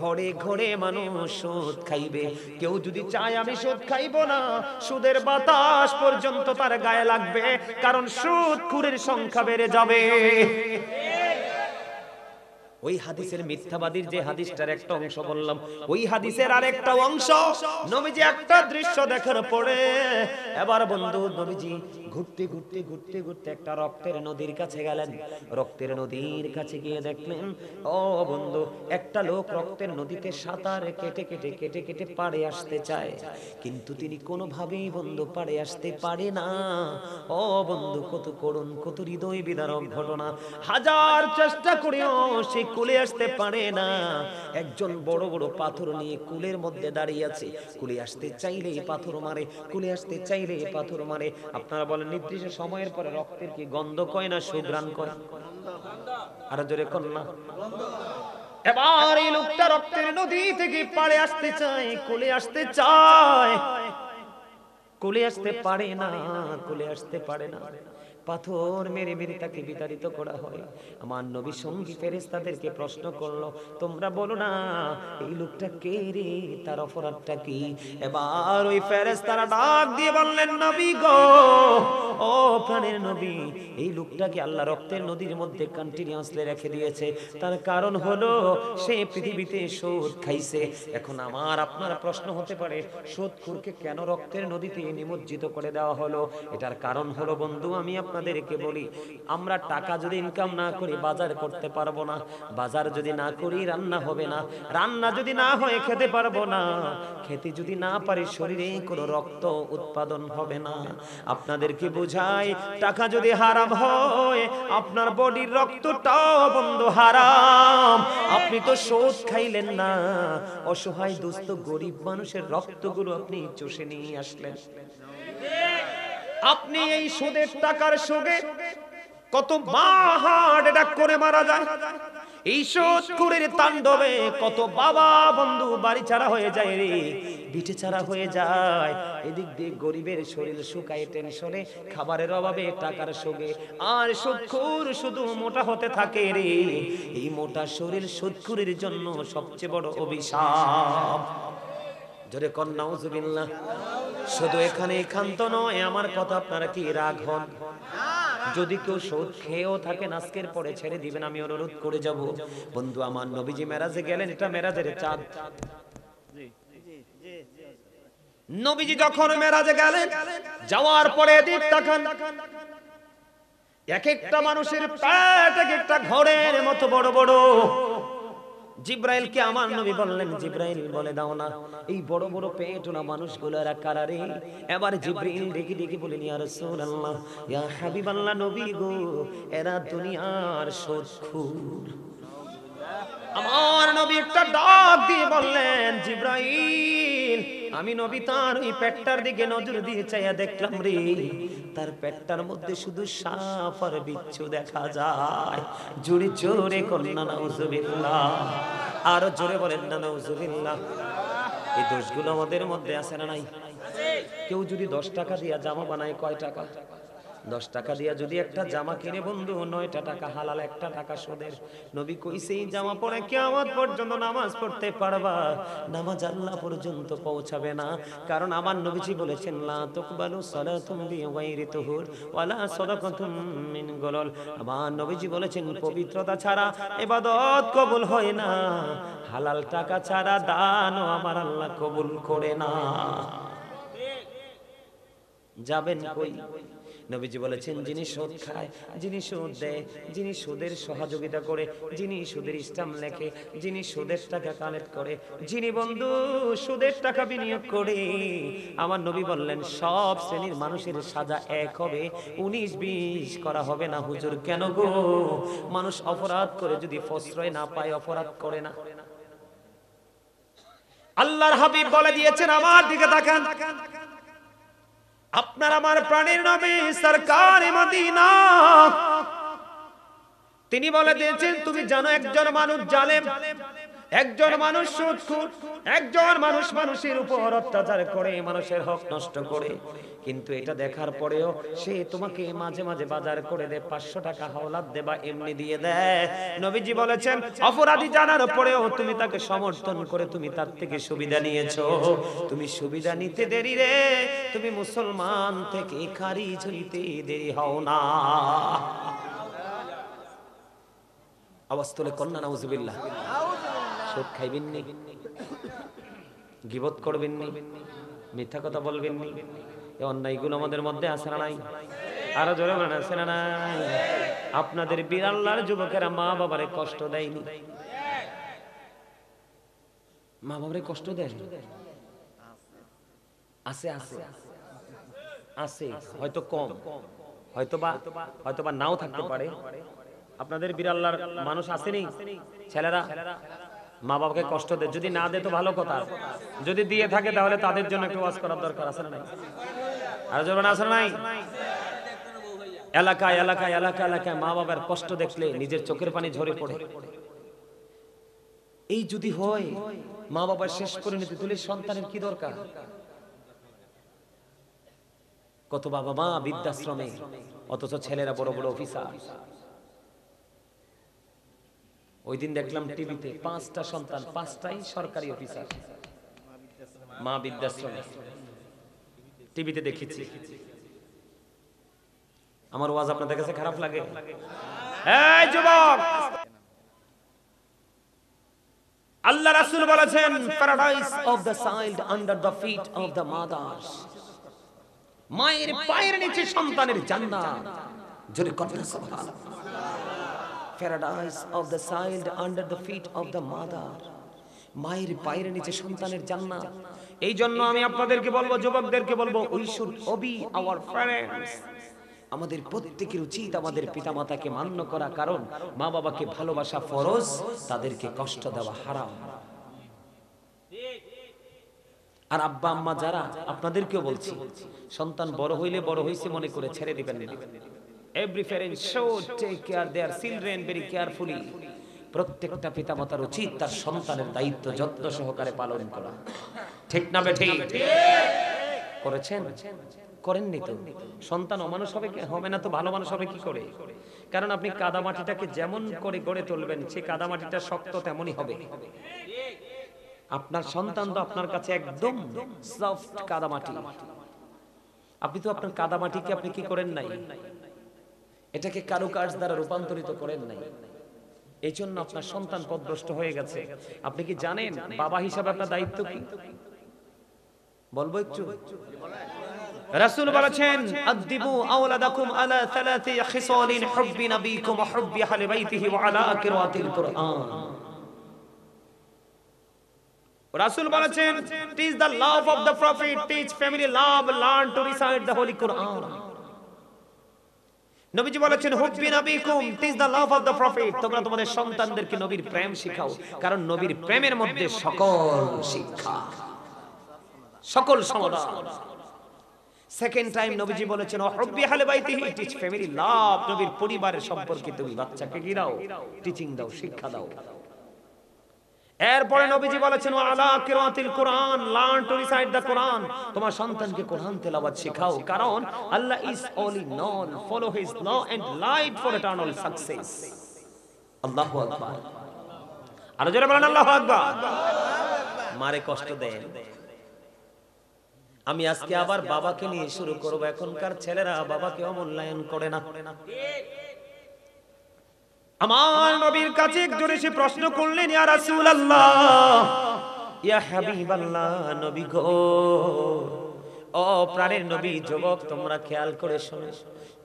Speaker 1: ঘরে ঘরে মানুষ সুদ খাইবে। কেউ যদি চায় আমি সুদ খাইব না, সুদের বাতাস পর্যন্ত তার গায়ে লাগবে, কারণ সুদখোরের সংখ্যা বেড়ে যাবে। ওই হাদিসের মিথ্যাবাদীর যে হাদিসটার একটা অংশ বললাম, ওই হাদিসের আরেকটা অংশ, নবীজি একটা দৃশ্য দেখার পরে এবার বন্ধু নবীজি ঘুরতে ঘুরতে ঘুরতে ঘুরতে একটা রক্তের নদীর কাছে গেলেন। রক্তের নদীর কাছে গিয়ে দেখলেন, ও বন্ধু, একটা লোক রক্তের নদীতে সাঁতার কেটে কেটে কেটে কেটে পাড়ে আসতে চায়, কিন্তু তিনি কোনোভাবেই বন্ধু পাড়ে আসতে পারে না। ও বন্ধু, কত করুণ, কত হৃদয় বিদারক ঘটনা। হাজার চেষ্টা করেও সে কুলে আসতে পারে না। একজন বড় বড় পাথর নিয়ে কুলের মধ্যে দাঁড়িয়ে আছে। কুলে আসতে চাইলেই পাথর মারে, কুলে আসতে চাইলেই পাথর মারে। আপনারা বলেন, নির্দিষ্ট সময়ের পরে রক্তের কি গন্ধ কয় না সুঘ্রাণ কয়? আর জোরে কন্যা। এবার এই লোকটা রক্তের নদী থেকে পাড়ে আসতে চায়, কুলে আসতে চায়, কুলে আসতে পারে না, কুলে আসতে পারে না। পাথর মেরে মেরে তাকে বিতাড়িত করা হয়। আমার নবী সঙ্গী ফেরেশতাদেরকে প্রশ্ন করলো, তোমরা বলো না এই লোকটা কে রে, তার অপরাধটা কি? এবার ওই ফেরেশতারা ডাক দিয়ে বললেন, নবী গো, ও প্রাণের নবী, এই লোকটাকে আল্লাহ রক্তের নদীর মধ্যে কন্টিনিউয়াসলি রেখে দিয়েছে। তার কারণ হলো সে পৃথিবীতে সুদ খাইছে। এখন আমার আপনার প্রশ্ন হতে পারে, সুদখোরকে কেন রক্তের নদীতে নিমজ্জিত করে দেওয়া হলো? এটার কারণ হলো বন্ধু, আমি আপনাদেরকে বলি, আমরা টাকা যদি ইনকাম না করি বাজার করতে পারবো না, বাজার যদি না করি রান্না হবে না, রান্না যদি না হয় খেতে পারবো না, খেতে যদি না পারি শরীরে কোনো রক্ত উৎপাদন হবে না। আপনাদেরকে বোঝাই, টাকা যদি হারাম হয় আপনার বডির রক্তটাও বন্ধু হারাম। আপনি তো সুদ খাইলেন না, অসহায় দুস্থ গরিব মানুষের রক্তগুলো আপনি চষে নিয়ে আসলেন। আপনি এই সুদের টাকার সুদে কত মা হার্ট অ্যাটাক করে মারা যায়, এই সুদখোরের তাণ্ডবে কত বাবা বন্ধু বাড়ি ছাড়া হয়ে যায় রে, বিটে ছাড়া হয়ে যায়। এদিক দিয়ে গরিবের শরীর শুকায় টেনশনে, খাবারের অভাবে, টাকার শোকে, আর সুদখোর শুধু মোটা হতে থাকে রে। এই মোটা শরীর সুদখোরের জন্য সবচেয়ে বড় অভিশাপ। জোরে কর নাউজুবিল্লাহ। শুধু এখানে ক্ষান্ত নয়, আমার কথা আপনারা কি রাগ হন? যদি কেউ সুদ খেয়েও থাকেন আজকের পরে ছেড়ে দিবেন, আমি অনুরোধ করে যাব। বন্ধু আমার নবীজি মেরাজে গেলেন, এটা মেরাজের চাঁদ। নবীজি যখন মেরাজে গেলেন, যাওয়ার পরে এদিক তাকান, এক একটা মানুষের পেট এক একটা ঘরের মতো বড় বড়। জিব্রাইলকে আমার নবী বললেন, জিব্রাইল বলে দাও না এই বড় বড় পেট ওলা মানুষগুলো এরা কারা রে? এবার জিব্রাইল দেখি দেখি বলেন, ইয়া রাসূলুল্লাহ, ইয়া হাবিবাল্লাহ, নবী গো, এরা দুনিয়ার সুদখোর। আমার নবী একটা ডাক দিয়ে বললেন, জিব্রাইল, আমি নবী তার ওই পেটটার দিকে নজর দিয়ে চাইয়া দেখলাম রে, তার পেটটার মধ্যে শুধু সাপ আর বিচ্ছু দেখা যায়। জোরে জোরে কন্যা নাউজুবিল্লাহ, আরো জোরে বলেন না নাউজুবিল্লাহ। এই দোষগুলো আমাদের মধ্যে আছে না নাই? কেউ যদি 10 টাকা দিয়া জামা বানায়, কয় টাকা? 10 টাকা দিয়া যদি একটা জামা কিনে বন্ধু, 9টা টাকা হালাল, 1টা টাকা সুদের। নবী কইছে এই জামা পরে কিয়ামত পর্যন্ত নামাজ পড়তে পারবা, নামাজ আল্লাহ পর্যন্ত পৌঁছাবে না। কারণ আমার নবীজি বলেছেন, লা তুকবালু সালাতুম বিগাইরি তুহুর ওয়ালা সাদাকাতুম মিন গলল। আমার নবীজি বলেছেন, পবিত্রতা ছাড়া ইবাদত কবুল হয় না, হালাল টাকা ছাড়া দানও আমার আল্লাহ কবুল করে না। যাবেন কই? নবীজি বলেছেন, যিনি সুদ খায়, যিনি সুদ দেয়, যিনি সুদের সহযোগিতা করে, যিনি সুদের স্ট্যাম্প লেখে, যিনি সুদের টাকা কালেক্ট করে, যিনি বন্ধু সুদের টাকা বিনিয়োগ করে, আমার নবী বললেন সব শ্রেণীর মানুষের সাজা এক হবে, 19-20 করা হবে না। হুজুর কেন গো? মানুষ অপরাধ করে যদি প্রশ্রয় না পায় অপরাধ করে না? আল্লাহর হাবিব বলে দিয়েছেন, আমার দিকে তাকান, আপনার আমার প্রাণের নবী সরকারে মদিনা, তিনি বলে দিয়েছেন, তুমি জানো একজন মানুষ জালেম, একজন মানুষ সুদখোর, একজন মানুষ মানুষের উপর অত্যাচার করে, মানুষের হক নষ্ট করে, কিন্তু এটা দেখার পরেও সে তোমাকে মাঝে মাঝে বাজার করে দেয়, 500 টাকা হাওলাত দেবা এমনি দিয়ে দেয়। নবীজি বলেছেন, অপরাধী জানার পরেও তুমি তাকে সমর্থন করে তুমি তার থেকে সুবিধা নিয়েছো। তুমি সুবিধা নিতে দেরি রে, তুমি মুসলমান থেকে খারিজ হইতে দেরি হও না। আওয়াজ তুলে কন্যা নাউজুবিল্লাহ। সুদ খাইবেন নি, গীবত করবেন নি, মিথ্যা কথা বলবেন নি, এই অন্যায়গুলো আমাদের মধ্যে আছে না নাই? আরো জোরে বলেন আছে না নাই? আপনাদের বীর আল্লাহর যুবকেরা মা বাবারে কষ্ট দেয়নি? মা বাবারে কষ্ট দেয়? আছে আছে আছে, হয়তো কম, হয়তোবা নাও থাকতে পারে। আপনাদের বীর আল্লাহর মানুষ আসেনি, ছেলেরা মা বাবাকে কষ্ট দেয়? যদি না দেয় তো ভালো কথা, যদি দিয়ে থাকে তাহলে তাদের জন্য একটু ওয়াজ করার দরকার আছে না নাই? আর জোরে আছে না নাই? এলাকায় এলাকায় এলাকা এলাকায় মা বাবার কষ্ট দেখলে নিজের চোখের পানি ঝরে পড়ে। এই যদি হয় মা বাবার শেষ পরিণতি, তুলে সন্তানের কি দরকার? কত বাবা মা বৃদ্ধাশ্রমে, অথচ ছেলেরা বড় বড় অফিসার। ওই দিন দেখলাম টিভিতে 5টা সন্তান, 5টাই সরকারি অফিসার, মা বৃদ্ধাশ্রমে, টিভিতে দেখেছি। আমার ওয়াজ আপনাদের কাছে খারাপ লাগে? এই যুবক, আল্লাহ রাসূল বলেছেন paradise of the child under the feet of the mothers. মায়ের পায়ের নিচে সন্তানের জান্নাত। জোরে কথা সুবহানাল্লাহ। Paradise of the child under the feet of the mother. মায়ের পায়ের নিচে সন্তানের জান্নাত। এই জন্য আমি আপনাদেরকে বলবো, যুবকদেরকে বলবো, we should Obi our parents. আমাদের প্রত্যেকের উচিত আমাদের পিতামাতাকে মান্য করা, কারণ মা বাবাকে ভালোবাসা ফরজ, তাদেরকে কষ্ট দেওয়া হারাম। আর আব্বা আম্মা যারা, আপনাদেরকেও বলছি, সন্তান বড় হইলে বড় হইছে মনে করে ছেড়ে দিবেন না। Every parent should take care their children very carefully. প্রত্যেকটা পিতামাতার উচিত তার সন্তানের দায়িত্ব যত্ন সহকারে পালন করা। ঠিক না বেঠিক? করেছেন? করেননি তো? সন্তান অমানুষ হবে না তো ভালো মানুষ হবে কি করে? কারণ আপনি কাদামাটিটাকে যেমন করে গড়ে তুলবেন, সেই কাদামাটিটা শক্ত তেমনই হবে। আপনার সন্তান তো আপনার কাছে একদম সফট কাদামাটি। আপনি তো আপনার কাদামাটিকে আপনি কি করেন নাই, এটাকে কারুকাজ দ্বারা রূপান্তরিত করেন নাই। এই জন্য আপনার সন্তান পথভ্রষ্ট হয়ে গেছে। আপনি কি জানেন বাবা হিসাবে আপনার দায়িত্ব কি? বলবো একটু। রাসূল বলেছেন আদিবু আওলাদাকুম আলা সালাতি খিসালিন হুব্বি নবিকুম ওয়া হুব্বি আহলি বাইতিহি ওয়া আলা কিরাতিল কুরআন। রাসূল বলেছেন teach the love of the prophet, teach family love, learn to recite the holy Quran. নবীজি বলেছেন হুব্বি নবিকুম, teach the love of the prophet, তোমরা তোমাদের সন্তানদেরকে নবীর প্রেম শিখাও, কারণ নবীর প্রেমের মধ্যে সকল শিক্ষা, সকল সমাধান। সেকেন্ড টাইম নবীজি বলেছেন হুব্বি আহলি বাইতিহি, teach family love, নবীর পরিবারের সম্পর্কে তুমি বাচ্চাকে কি দাও? টিচিং দাও, শিক্ষা দাও। এরপরে নবীজি বলেছেন আলা কিরাতিল কুরআন, learn to recite the Quran, তোমার সন্তানকে কোরআন তেলাওয়াত শেখাও, কারণ Allah is only none, follow his law and light for eternal success. আল্লাহু আকবার। আর যারা বলেন আল্লাহু আকবার। মারে কষ্ট দেন। আমি আজকে আবার বাবাকে নিয়ে শুরু করব। এখনকার ছেলেরা বাবাকে অমূল্যায়ন করে না। আমার নবীর কাছে একজন এসে প্রশ্ন করলেন, ইয়া রাসূলুল্লাহ, ইয়া হাবিবাল্লাহ, নবী গো, ও প্রাণের নবী, যুবক তোমরা খেয়াল করে শোনো,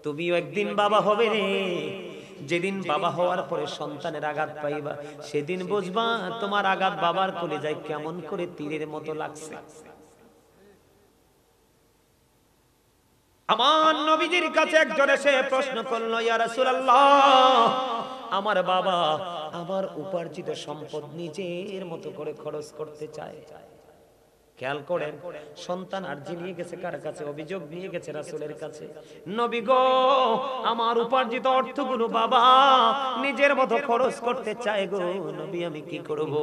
Speaker 1: তুমিও একদিন বাবা হবে রে। যেদিন বাবা হওয়ার পরে সন্তানের আঘাত পাইবা, সেদিন বুঝবা তোমার আঘাত বাবার কলিজায় কেমন করে তীরের মতো লাগছে। আমার নবীজির কাছে একজন এসে প্রশ্ন করলো, ইয়া রাসূলুল্লাহ, আমার বাবা আমার উপার্জিত সম্পদ নিজের মতো করে খরচ করতে চায়। খেয়াল করেন, সন্তান আরজি নিয়ে গেছে কার কাছে? অভিযোগ নিয়ে গেছে রাসূলের কাছে। নবী গো, আমার উপার্জিত অর্থগুলো বাবা নিজের মতো খরচ করতে চায় গো, নবী আমি কি করব?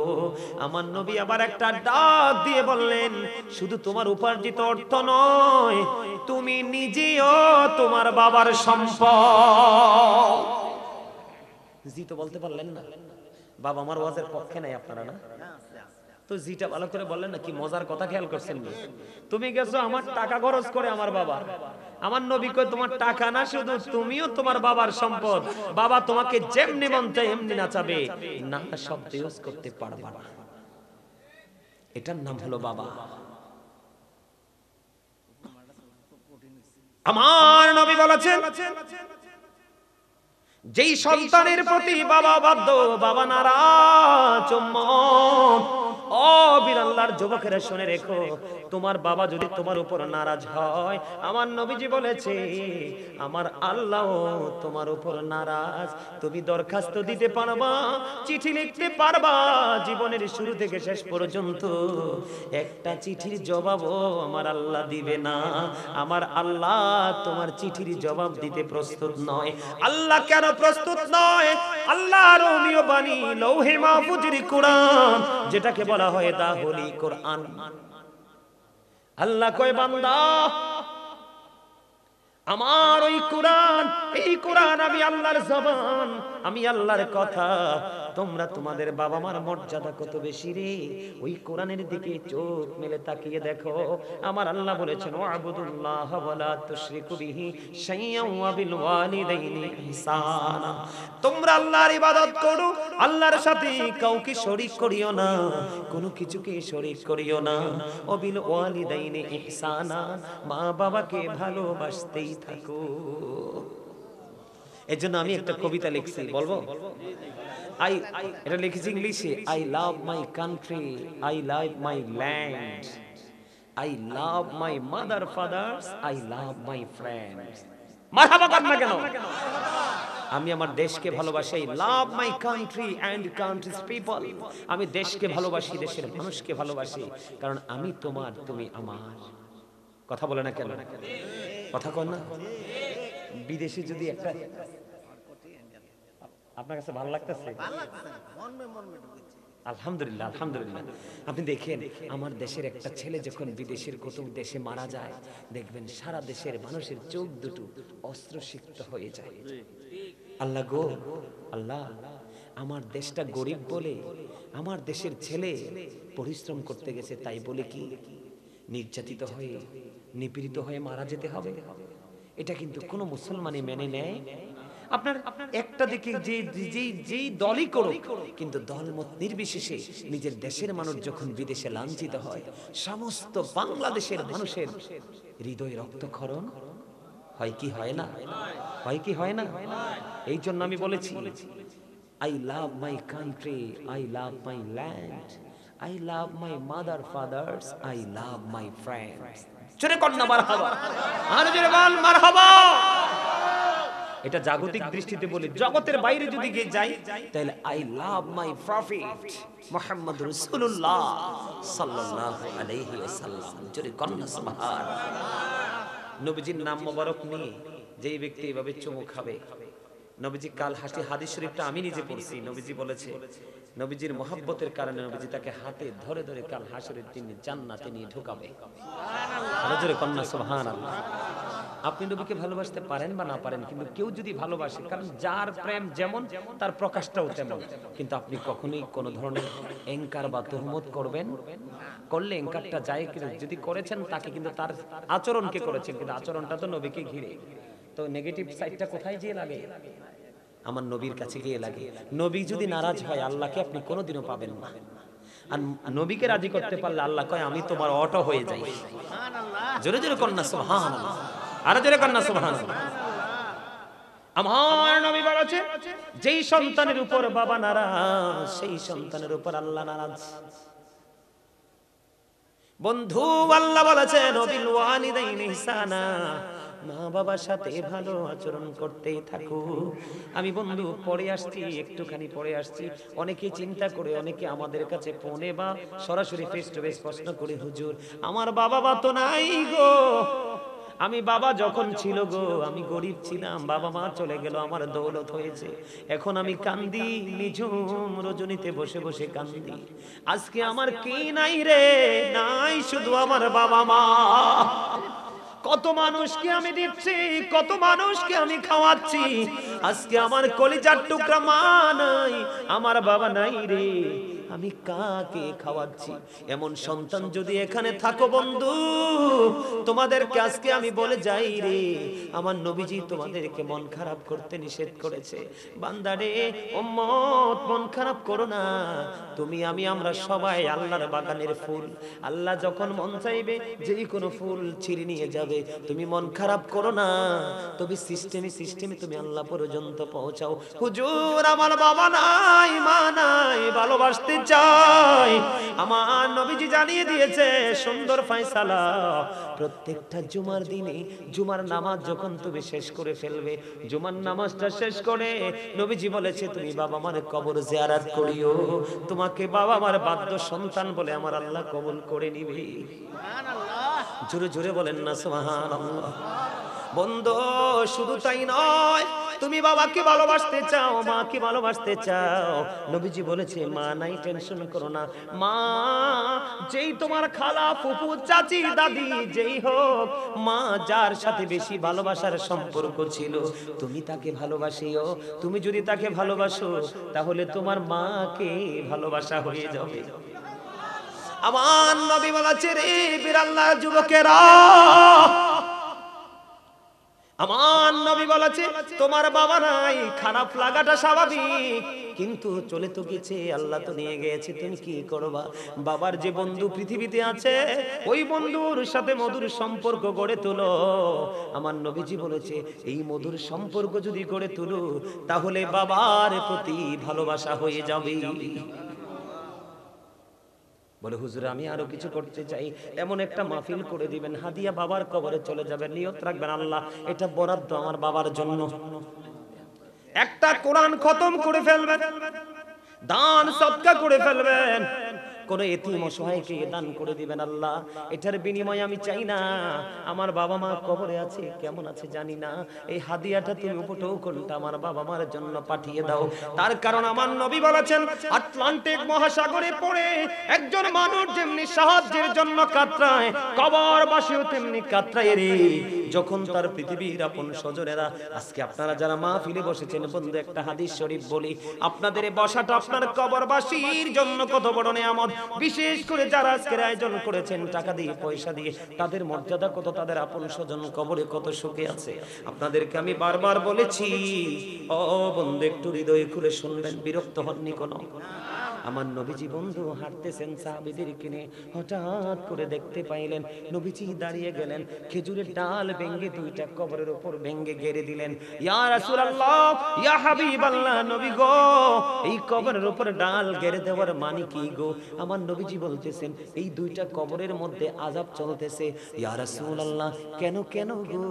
Speaker 1: আমার নবী আবার একটা ডাক দিয়ে বললেন, শুধু তোমার উপার্জিত অর্থ নয়, তুমি নিজেও তোমার বাবার সম্পদ। জি তো বলতে পারলেন না? বাবা আমার ওয়াজের পক্ষে নাই আপনারা না? তো জিটা ভালো করে বললেন না, কি মজার কথা খেয়াল করছেন? তুমি গেছো আমার টাকা খরচ করে আমার বাবা, আমার নবী কই তোমার টাকা না, শুধু তুমিও তোমার বাবার সম্পদ, বাবা তোমাকে যেমনি মন চায় এমনি নাচাবে, না শব্দ ইউজ করতে পারবা না। এটার নাম হলো বাবা। আমার নবী বলেছেন, যেই সন্তানের প্রতি বাবা বাধ্য, বাবা নারাজ, ও বীর আল্লাহর যুবকেরা শুনে রেখো, তোমার বাবা যদি তোমার উপর নারাজ হয়, আমার নবীজি বলেছে আমার আল্লাহ তোমার উপর নারাজ। তুমি দরখাস্ত দিতে পারবা, চিঠি লিখতে পারবা, জীবনের শুরু থেকে শেষ পর্যন্ত একটা চিঠির জবাবও আমার আল্লাহ দিবে না। আমার আল্লাহ তোমার চিঠির জবাব দিতে প্রস্তুত নয়। আল্লাহ কেন প্রস্তুত নয়? আল্লাহ রোমিও বাণী লৌহে মাহফুজের কোরআন, যেটাকে বলা হয় দা হোলি কোরআন। আল্লাহ কয় বান্দা, আমার ওই কোরআন, এই কোরআন আমি আল্লাহর জবান, আমি আল্লাহর কথা। তোমরা তোমাদের বাবা মার মর্যাদা কত বেশি রে, ওই কোরআনের দিকে চোখ মেলে তাকিয়ে দেখো। আমার আল্লাহ বলেছেন ওয়াবুদুল্লাহ ওয়ালা তুশরিকু বিহি শাইয়্যান ওয়া বিল ওয়ালিদাইনি ইহসানা। তোমরা আল্লাহর ইবাদত করো, আল্লাহর সাথে কাউকে শরীক করিও না, কোনো কিছুকে শরীক করিও না। ওয়া বিল ওয়ালিদাইনি ইহসানা, মা বাবাকে ভালোবাসতেই থাকো। এজন্য আমি একটা কবিতা লিখছি, বলবো? এটা লিখেছি ইংলিশে। I love my country, I love my land, I love my mother fathers, I love my friends. মারহাবা কর না কেন? আমি আমার দেশকে ভালোবাসি। I love my country and countries people. আমি দেশকে ভালোবাসি, দেশের মানুষকে ভালোবাসি, কারণ আমি তোমার, তুমি আমার। কথা বলে না কেন? কথা কর না? বিদেশে যদি একটা, আপনার কাছে ভালো লাগতেছে? আলহামদুলিল্লাহ, আলহামদুলিল্লাহ। আপনি দেখেন আমার দেশের একটা ছেলে যখন বিদেশের কোন দেশে মারা যায়, দেখবেন সারা দেশের মানুষের চোখ দুটো অস্ত্রসিক্ত হয়ে যায়। আল্লাহ গো, আল্লাহ আমার দেশটা গরিব বলে আমার দেশের ছেলে পরিশ্রম করতে গেছে, তাই বলে কি নির্যাতিত হয়ে, নিপীড়িত হয়ে মারা যেতে হবে? এটা কিন্তু কোনো মুসলমানই মেনে নেয়। আপনার একটা দিকে যে দলই করুক, কিন্তু দলমত নির্বিশেষে নিজের দেশের মানুষ যখন বিদেশে লাঞ্ছিত হয়, সমস্ত বাংলাদেশের মানুষের হৃদয় রক্তক্ষরণ হয় কি হয় না? হয় কি হয় না? এই জন্য আমি বলেছি I love my country, I love my land, I love my mother fathers, I love my friends. জোরে কর না মারহাবা, আর জোরে বল মারহাবা। এটা জাগতিক দৃষ্টিতে বলি, জগতের বাইরে যদি গিয়ে যাই তাহলে I love my prophet Muhammad রাসূলুল্লাহ সাল্লাল্লাহু আলাইহি ওয়াসাল্লাম। জোরে কর না সুবহানাল্লাহ। নবীজির নাম মোবারক নিয়ে যেই ব্যক্তি এভাবে চুমু খাবে, নবীজি কাল হাদিস শরীফটা আমি নিজে পড়ছি, নবীজি বলেছে নবীজির মহব্বতের কারণে নবীজি তাকে হাতে ধরে ধরে কাল হাসরের দিনে জান্নাতে নিয়ে ঢোকাবে। সুবহানাল্লাহ, জোরে কর না সুবহানাল্লাহ। আপনি নবীকে ভালোবাসতে পারেন বা না পারেন, কিন্তু কেউ যদি ভালোবাসে, কারণ যার প্রেম যেমন তার প্রকাশটাও তেমন। কিন্তু আপনি কখনোই কোনো ধরনের এনকার বা তুহমত করবেন, করলে এনকারটা যায়, যদি করেছেন তাকে কিন্তু তার আচরণকে করেছেন, কিন্তু আচরণটা তো নবীকে ঘিরে। তো নেগেটিভ সাইডটা কোথায় গিয়ে লাগে? আমার নবীর কাছে গিয়ে লাগে। নবী যদি নারাজ হয়, আল্লাহকে আপনি কোনোদিনও পাবেন না। আর নবীকে রাজি করতে পারলে আল্লাহ কয় আমি তোমার অটো হয়ে যাই। জোরে জোরে কর না সুবহানাল্লাহ, আর জোরে কর না সুবহানাল্লাহ। আমার নবী বলেছে যেই সন্তানের উপর বাবা নারাজ, সেই সন্তানের উপর আল্লাহ নারাজ। বন্ধু, আল্লাহ বলেছেন নবিল ওয়ালিদাইনি ইহসানা, মা বাবার সাথে ভালো আচরণ করতেই থাকো। আমি বন্ধু পড়ে আসছি, একটুখানি পড়ে আসছি। অনেকে চিন্তা করে, অনেকে আমাদের কাছে ফোনে বা সরাসরি ফেস টু ফেস প্রশ্ন করে, হুজুর আমার বাবা মা তো নাই গো, আমি বাবা যখন ছিল গো আমি গরিব ছিলাম, বাবা মা চলে গেল, আমার দৌলত হয়েছে, এখন আমি কান্দি, নিঝুম রজনীতে বসে বসে কান্দি। আজকে আমার কি নাই রে, নাই শুধু আমার বাবা মা। কত মানুষকে আমি দিচ্ছি, কত মানুষকে আমি খাওয়াচ্ছি, আজকে আমার কলিজার টুকরা মা নাই, আমার বাবা নাই রে। আমি কাকে খাওয়াচ্ছি? এমন সন্তান যদি এখানে থাকো বন্ধু, তোমাদেরকে আজকে আমি বলে যাই রে, আমার নবীজি তোমাদেরকে মন খারাপ করতে নিষেধ করেছে। বান্দারে উম্মত, মন খারাপ করো না। তুমি আমি আমরা সবাই আল্লাহর বাগানের ফুল। আল্লাহ যখন মন চাইবে যেই কোনো ফুল ছিঁড়ে নিয়ে যাবে। তুমি মন খারাপ করো না, তবে সিস্টেমে তুমি আল্লাহ পর্যন্ত পৌঁছাও। হুজুর আমার বাবা নাই, মা নাই, ভালোবাসতে চাই। আমার নবীজি জানিয়ে দিয়েছে সুন্দর ফয়সালা, প্রত্যেকটা জুমার দিনে জুমার নামাজ যখন তুমি শেষ করে ফেলবে, জুমার নামাজটা শেষ করে নবীজি বলেছে তুমি বাবা মার কবর জিয়ারত করিও। তোমাকে বাবা মার বাধ্য সন্তান বলে আমার আল্লাহ কবুল করে নিবে। সুবহানাল্লাহ, জোরে জোরে বলেন না সুবহানাল্লাহ। বন্ধু শুধু তাই নয়, তুমি বাবাকে ভালোবাসতে চাও, মাকে ভালোবাসতে চাও। নবীজি বলেছে মা নাই, টেনশন করো না। মা যেই তোমার খালা, ফুফু, চাচি, দাদি যেই হোক, মা যার সাথে বেশি ভালোবাসার সম্পর্ক ছিল, তুমি তাকে ভালোবাসিও। তুমি যদি তাকে ভালোবাসো তাহলে তোমার মাকে ভালোবাসা হয়ে যাবে। আমার নবী বলেছে রে বিরাল্লাহ যুবকেরা, আমার নবী বলেছে তোমার বাবা নাই, খারাপ লাগাটা স্বাভাবিক, কিন্তু চলে তো গেছে, আল্লাহ তো নিয়ে গেছে, তুমি কি করবা? বাবার যে বন্ধু পৃথিবীতে আছে, ওই বন্ধুর সাথে মধুর সম্পর্ক গড়ে তোলো। আমার নবীজি বলেছে এই মধুর সম্পর্ক যদি গড়ে তোলো তাহলে বাবার প্রতি ভালোবাসা হয়ে যাবে। বলে হুজুর আমি আরো কিছু করতে চাই, এমন একটা মাহফিল করে দিবেন, হাদিয়া বাবার কবরে চলে যাবে, নিয়ত রাখবেন আল্লাহ এটা বরাদ্দ আমার বাবার জন্য। একটা কোরআন খতম করে ফেলবেন, দান সদকা করে ফেলবেন, কোন এতিম অসহায়কে দান করে দিবেন আল্লাহ। এটার বিনিময়ে আমি চাই না আমার বাবা মা কবরে আছে, কেমন আছে জানি না, এই হাদিয়াটা তুমি উপটোকনটা আমার বাবা মার জন্য পাঠিয়ে দাও। তার কারণ আমার নবী বলেছেন আটলান্টিক মহাসাগরে পড়ে একজন মানুষ যেমনি সাহায্যের জন্য কাতরায়, কবরবাসীও তেমনি কাতরায় রে, যখন তার পৃথিবীর আপন স্বজনেরা। আজকে আপনারা যারা মাহফিলে বসেছেন বন্ধু, একটা হাদিস শরীফ বলি, আপনাদের এই বসাটা আপনার কবরবাসীর জন্য কত বড় নিয়ামত। বিশেষ করে যারা আজকের আয়োজন করেছেন টাকা দিয়ে পয়সা দিয়ে, তাদের মর্যাদা কত, তাদের আপন স্বজন কবরে কত সুখে আছে। আপনাদেরকে আমি বারবার বলেছি, ও বন্ধু একটু হৃদয় খুলে শুনবেন, বিরক্ত হননি কোনো। আমার নবীজি বন্ধু হাঁটতেছেন সাহাবীদের কিনে, হঠাৎ করে দেখতে পাইলেন নবীজি দাঁড়িয়ে গেলেন, খেজুরের ডাল ভেঙে দুইটা কবরের উপর ভেঙে গেড়ে দিলেন। ইয়া রাসূলুল্লাহ, ইয়া হাবিবাল্লাহ, নবী গো এই কবরের উপর ডাল গেড়ে দেওয়ার মানে কি গো? আমার নবীজি বলতেছেন এই দুইটা কবরের মধ্যে আযাব চলতেছে। ইয়া রাসূলুল্লাহ, কেন কেন গো?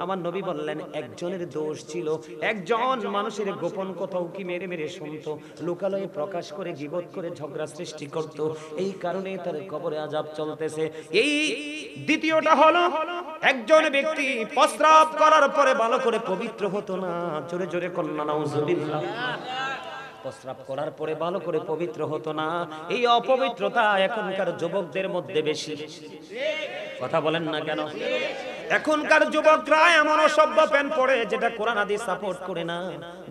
Speaker 1: আমার নবী বললেন একজনের দোষ ছিল, একজন মানুষের গোপন কথা উকি মেরে মেরে শুনতো, লোকালয়ে প্রকাশ করে গীবত করে ঝগড়া সৃষ্টি করত, এই কারণে তার কবরে আযাব চলতেছে। এই দ্বিতীয়টা হলো একজন ব্যক্তি প্রস্রাব করার পরে ভালো করে পবিত্র হতো না, জোরে জোরে কন্যা নাউজুবিল্লাহ, প্রস্রাব করার পরে ভালো করে পবিত্র হতো না। এই অপবিত্রতা এখনকার যুবকদের মধ্যে বেশি। কথা বলেন না কেন? এখনকার যুবকরা এমন অসভ্য প্যান্ট পরে যেটা কোরআন হাদিস সাপোর্ট করে না,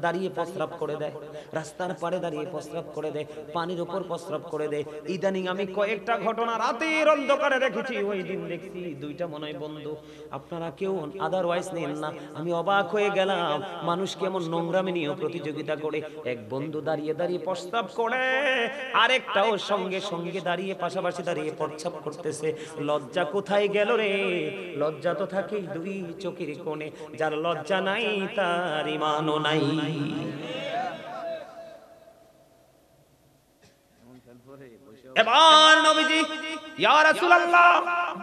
Speaker 1: দাঁড়িয়ে প্রস্রাব করে দেয়, রাস্তার পাড়ে দাঁড়িয়ে প্রস্রাব করে দেয়, পানির উপর প্রস্রাব করে দেয়। ইদানিং আমি কয়েকটা ঘটনা রাতের অন্ধকারে দেখেছি, ওই দিন দেখছি দুইটা মনে হয় বন্ধু, আপনারা কেউ আদারওয়াইজ নেন না, আমি অবাক হয়ে গেলাম মানুষ কেমন নোংরামি নিয়ে প্রতিযোগিতা করে। এক বন্ধু দাঁড়িয়ে দাঁড়িয়ে প্রস্রাব করে, আরেকটাও সঙ্গে সঙ্গে দাঁড়িয়ে পাশাপাশি দাঁড়িয়ে প্রস্রাব করতেছে। লজ্জা কোথায় গেল রে? লজ্জা তো থাকে দুই চোখের কোণে, যার লজ্জা নাই তার ঈমানও নাই। এবার নবীজি ইয়া রাসূলুল্লাহ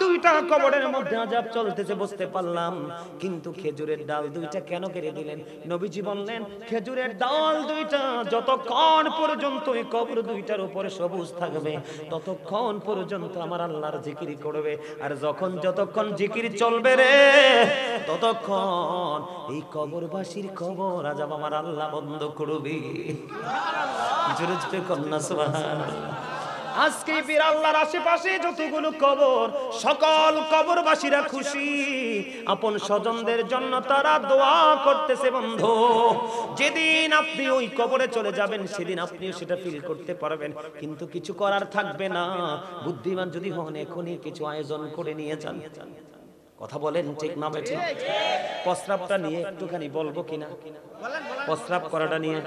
Speaker 1: দুইটা কবরের মধ্যে আযাব চলতেছে বুঝতে পারলাম, কিন্তু খেজুরের ডাল দুইটা কেন কেটে দিলেন? নবীজি বললেন খেজুরের ডাল দুইটা যতক্ষণ পর্যন্ত এই কবর দুইটার উপরে সবুজ থাকবে ততক্ষণ পর্যন্ত আমার আল্লাহর জিকির করবে, আর যতক্ষণ জিকির চলবে রে ততক্ষণ এই কবরবাসীর কবর আযাব আমার আল্লাহ বন্ধ করবে। সুবহানাল্লাহ, জোরে জোরে কন্যা সুবহানাল্লাহ। আজকে বীর আল্লাহর আশেপাশে যতগুলো কবর, সকল কবরবাসীরা খুশি, আপন স্বজনদের জন্য তারা দোয়া করতেছে। বন্ধু, যেদিন আপনি ওই কবরে চলে যাবেন সেদিন আপনিও সেটা ফিল করতে পারবেন, কিন্তু কিছু করার থাকবে না। বুদ্ধিমান যদি হন এখনই কিছু আয়োজন করে নিয়ে যান। কথা বলেন ঠিক না বেঠিক? প্রস্রাবটা নিয়ে একটুখানি বলবো কিনা? প্রস্রাব করাটা নিয়ে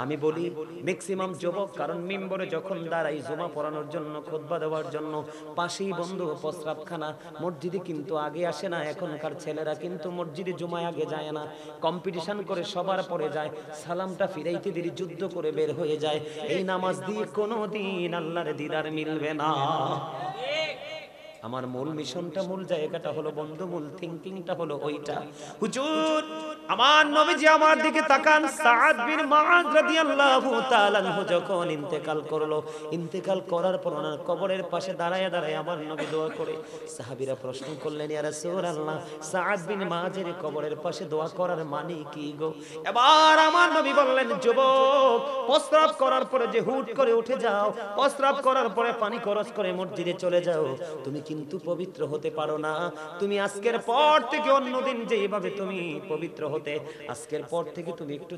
Speaker 1: আমি বলি ম্যাক্সিমাম যুবক, কারণ মিম্বরে যখন দাঁড়াই জুমা পড়ানোর জন্য, খুতবা দেওয়ার জন্য, পাশেই বন্ধু প্রস্রাবখানা। মসজিদে কিন্তু আগে আসে না, এখনকার ছেলেরা কিন্তু মসজিদে জুমায় আগে যায় না, কম্পিটিশন করে সবার পরে যায়, সালামটা ফিরাইতে দেরি যুদ্ধ করে বের হয়ে যায়। এই নামাজ দিয়ে কোনোদিন আল্লাহর দিদার মিলবে না। আমার মূল মিশনটা, মূল জায়গাটা হলো বন্ধু, মূল থিংকিংটা হলো ওইটা। হুজুর আমার নবীজি আমার দিকে তাকান, সাদ বিন মুআয রাদিয়াল্লাহু তাআলা আনহু যখন ইন্তেকাল করলো, ইন্তেকাল করার পর ওনার কবরের পাশে দাঁড়ায় দাঁড়ায় আমার নবী দোয়া করে। সাহাবীরা প্রশ্ন করলেন, ইয়া রাসূলুল্লাহ, সাদ বিন মুআযের কবরের পাশে দোয়া করার মানে কি গো? এবার আমার নবী বললেন, যুবক, প্রস্রাব করার পরে যে হুট করে উঠে যাও, প্রস্রাব করার পরে পানি খরচ করে মসজিদে চলে যাও, তুমি কিন্তু পবিত্র হতে পারো না। তুমি আজকের পর থেকে অন্যদিন যেভাবে তুমি পবিত্র হতে, আজকের পর থেকে তুমি একটু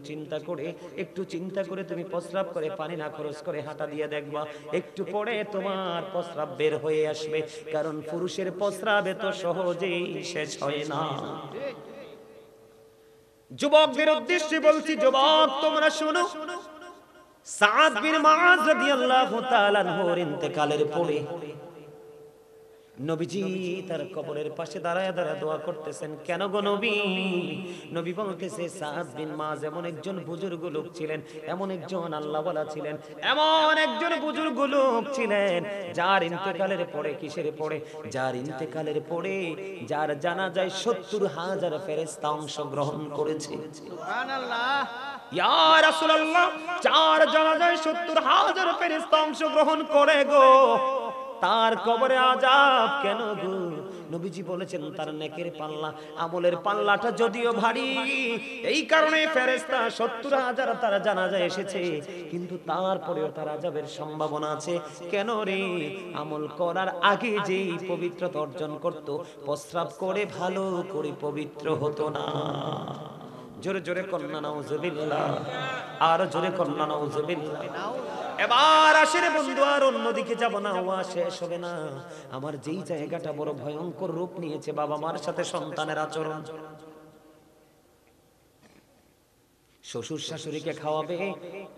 Speaker 1: চিন্তা করে তুমি প্রস্রাব করে পানি না খরচ করে হাঁটা দিয়ে দেখবা, একটু পরে তোমার প্রস্রাব বের হয়ে আসবে। কারণ পুরুষের প্রস্রাব এত সহজেই শেষ হয় না। যুবকদের উদ্দেশ্যে বলছি, যুবক তোমরা শোনো, সাদ বিন মুআয রাদিয়াল্লাহু তাআলা আনহুর ইন্তেকালের পরে নবীজি তার কবরের পাশে দাঁড়ায় দাঁড়ায় দোয়া করতেছেন। কেন গো নবী? নবী বলতেছে, সাদ বিন মুআয এমন একজন বুজুর্গ লোক ছিলেন, এমন একজন আল্লাহওয়ালা ছিলেন, এমন একজন বুজুর্গ লোক ছিলেন, যার ইন্তেকালের পরে, কিসের পরে? যার ইন্তেকালের পরে যার জানাজায় ৭০,০০০ ফেরেশতা অংশগ্রহণ করেছে। সুবহানাল্লাহ। ইয়া রাসূলুল্লাহ, যার জানাজায় ৭০,০০০ ফেরেশতা অংশগ্রহণ করে গো, তার কবরে আযাব কেন গো? নবীজি বলেছেন, তার নেকের পাল্লা, আমলের পাল্লাটা যদিও ভারী, এই কারণে ফেরেশতা ৭০,০০০ তার জানাজায় এসেছে, কিন্তু তারপরেও তার আযাবের সম্ভাবনা আছে। কেন রে? আমল করার আগে যেই পবিত্রতা অর্জন করত, প্রস্রাব করে ভালো করে পবিত্র হতো না। জোরে জোরে কন্না নাউজুবিল্লাহ, আর জোরে কন্না নাউজুবিল্লাহ। এবার আসেন বন্ধু, আর অন্যদিকে যাব না, ওয়া শেষ হবে না। আমার যেই জায়গাটা বড় ভয়ঙ্কর রূপ নিয়েছে, বাবা মার সাথে সন্তানের আচরণ। শ্বশুর শাশুড়িকে খাওয়াবে,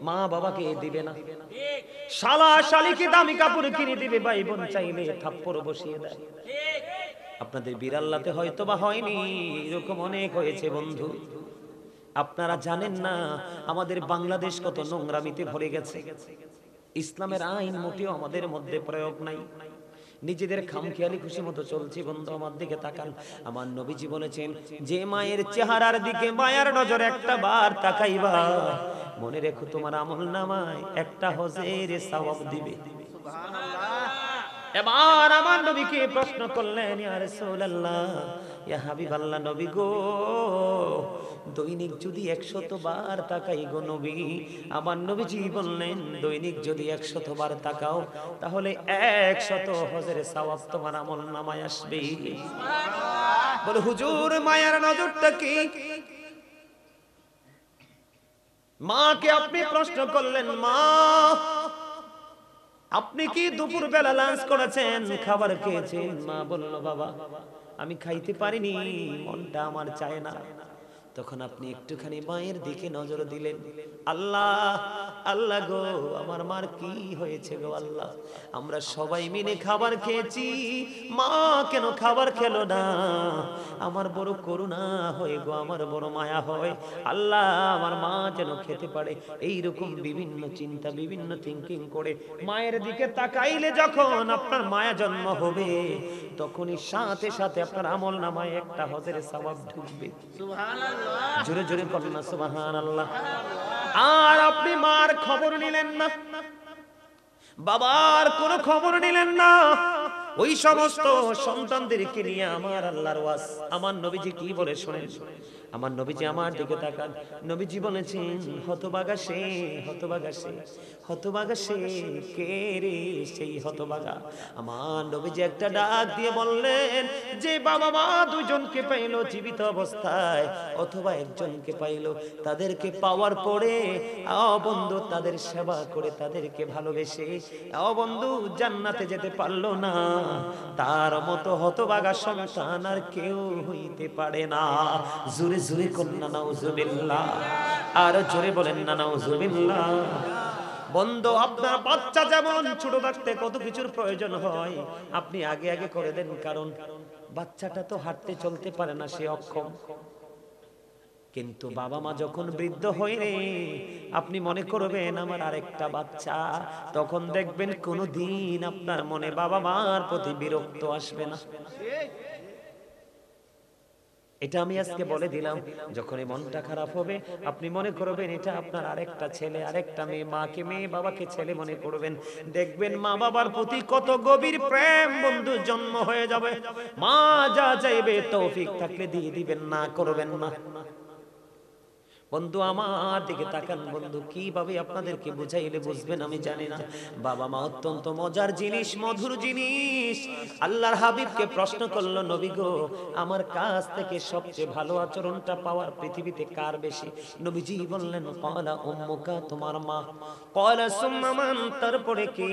Speaker 1: মা বাবাকে দিবে না, শালা শালিকে দামি কাপড় কিনে দিবে, ভাই বোন চাইলে থাপ্পড় বসিয়ে দেয়। আপনাদের বিরাল্লাতে হয়তো বা হয়নি, এরকম অনেক হয়েছে বন্ধু। আপনারা জানেন না আমাদের বাংলাদেশ কত নোংরামিতে ভরে গেছে। ইসলামের আইন মোটেও আমাদের মধ্যে প্রয়োগ নাই, নিজেদের খামখেয়ালি খুশি মতো চলছে। বন্ধু আমার দিকে তাকান, আমার নবীজি বলেছেন, যে মায়ের চেহারার দিকে মায়ার নজর একটা বার তাকাইবা, মনে রেখো তোমার আমলনামায় একটা হজের সওয়াব দিবে। সুবহানাল্লাহ। এবার আমার নবীকে প্রশ্ন করলেন, ইয়া রাসূলুল্লাহ, ইয়া হাবিবাল্লাহ, নবী গো, দৈনিক যদি ১০০ বার তাকাই গো নবী। আমার নবীজি বললেন, দৈনিক যদি ১০০ বার তাকাও, তাহলে ১০০ হজের সওয়াব তোমার আমলনামায় আসবে। সুবহানাল্লাহ। বলে, হুজুর মায়ের নজরটা কি? মাকে আপনি প্রশ্ন করলেন, মা আপনি কি দুপুর বেলা লাঞ্চ করেছেন, খাবার খেয়েছেন? মা বলল, বাবা আমি খাইতে পারিনি, মনটা আমার চায় না। তখন আপনি একটুখানি মায়ের দিকে নজর দিলেন। আল্লাহ আল্লাহ গো, আমার মার কি হয়েছে গো আল্লাহ? আমরা সবাই মিলে খাবার খেয়েছি, মা কেন খাবার খেলো না? আমার বড় করুণা হয় গো, আমার বড় মায়া হয়। আল্লাহ আমার মা যেন খেতে পারে। এই রকম বিভিন্ন চিন্তা, বিভিন্ন থিঙ্কিং করে মায়ের দিকে তাকাইলে যখন আপনার মায়া জন্ম হবে, তখনই সাথে সাথে আপনার আমলনামায় একটা হজের সওয়াব ঢুকবে। সুবহানাল্লাহ। জোরে জোরে বলুন না সুবহানাল্লাহ। আর আপনি মার খবর নিলেন না, বাবার কোনো খবর নিলেন না। ওই সমস্ত সন্তানদেরকে নিয়ে আমার আল্লাহর ওয়াজ, আমার নবীজি কি বলে শোনেন? আমার নবীজি আমার দিকে তাকান, নবীজি বলেছেন হতভাগা সে, হতভাগা সে, হতভাগা সে কে রে সেই হতভাগা। আমার নবীজি একটা ডাক দিয়ে বললেন, যে বাবা মা দুইজনকে পাইলো জীবিত অবস্থায় অথবা একজনকে পাইলো, তাদেরকে পাওয়ার পরে বন্ধু তাদের সেবা করে তাদেরকে ভালোবেসে বন্ধু জান্নাতে যেতে পারলো না, তার মতো হতভাগা সন্তান আর কেউ হইতে পারে না। জোরে জোরে কন্যা নাউজুবিল্লাহ, আর জোরে বলেন না নাউজুবিল্লাহ। বন্ধু আপনার বাচ্চা যেমন ছোট থাকতে কত কিছুর প্রয়োজন হয় আপনি আগে আগে করে দেন, কারণ বাচ্চাটা তো হাঁটতে চলতে পারে না, সে অক্ষম। কিন্তু বাবা মা যখন বৃদ্ধ হয়ে আপনি মনে করবেন আমার আরেকটা বাচ্চা, তখন দেখবেন কোনোদিন আপনার মনে বাবা মার প্রতি বিরক্ত আসবে না। এটা আমি আজকে বলে দিলাম, যখনই মনটা খারাপ হবে আপনি মনে করবেন এটা আপনার আরেকটা ছেলে আরেকটা মেয়ে, মাকে মেয়ে বাবাকে ছেলে মনে করবেন, দেখবেন মা বাবার প্রতি কত গভীর প্রেম বন্ধু জন্ম হয়ে যাবে। মা যা চাইবে তৌফিক থাকলে দিয়ে দিবেন, না করবেন না। বন্ধু আমার দিকে তাকান, বন্ধু কিভাবে আপনাদেরকে বুঝাইলে বুঝবেন আমি জানি না। বাবা মা অত্যন্ত মজার জিনিস, মধুর জিনিস। আল্লাহর হাবিবকে প্রশ্ন করলো, নবী গো আমার কাছ থেকে সবচেয়ে ভালো আচরণটা পাওয়ার পৃথিবীতে কার বেশি? নবীজি বললেন ক্বালা উম্মুকা, তোমার মা। ক্বালা সুম্মা মান, তারপরে কে?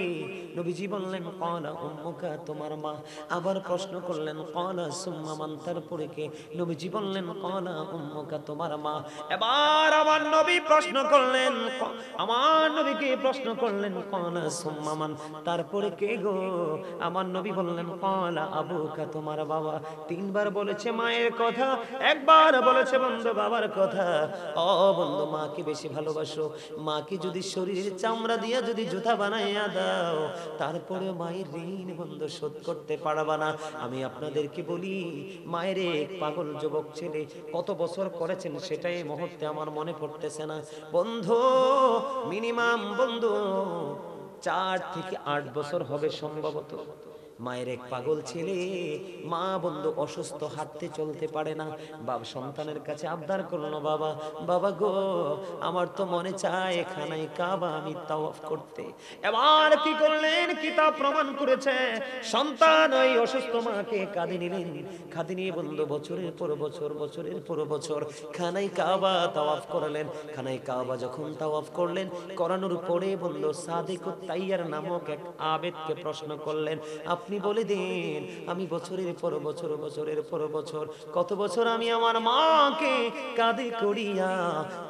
Speaker 1: নবীজি বললেন ক্বালা উম্মুকা, তোমার মা। আবার প্রশ্ন করলেন ক্বালা সুম্মা মান, তারপরে কে? নবীজি বললেন ক্বালা উম্মুকা, তোমার মা। এবার আমার নবী প্রশ্ন করলেন, আমার নবীকে প্রশ্ন করলেন ক্বালা সুম্মা মান, তারপরে কে গো? আমার নবী বললেন ক্বালা আবুকা, তোমার বাবা। তিনবার বলেছে মায়ের কথা, একবার বলেছে বন্ধু বাবার কথা। ও বন্ধু মাকে বেশি ভালোবাসো, মাকে যদি শরীরের চামড়া দিয়া যদি জুতা বানাইয়া দাও তারপরে মায়ের ঋণ বন্ধু শোধ করতে পারবা না। আমি আপনাদেরকে বলি, মায়ের এক পাগল যুবক ছেলে কত বছর করেছেন সেটাই এই মুহূর্তে আমার মনে পড়তেছে না বন্ধু। মিনিমাম বন্ধু 4 থেকে 8 বছর হবে সম্ভবত। মায়ের এক পাগল ছেলে, মা বন্ধু অসুস্থ, হাঁটতে চলতে পারে না। বাবা সন্তানের কাছে আবদার করলো, বাবা বাবা গো আমার তো মনে চায় খানায় কাবা আমি তাওয়াফ করতে। এবার কি করলেন? কিতাব প্রমাণ করেছে সন্তান ওই অসুস্থ মাকে কাঁধে নিলেন, কাঁধে নিয়ে বন্ধু বছরের পর বছর, বছরের পর বছর খানায় কাবা তাওয়াফ করলেন। খানায় কাবা যখন তাওয়াফ করলেন, করানোর পরে বন্ধু সাদিকুত তাইয়ার নামক এক আবেদকে প্রশ্ন করলেন, আপনি বলে দিন আমি বছরের পর বছর, বছরের পর বছর কত বছর আমি আমার মাকে কাঁধে করিয়া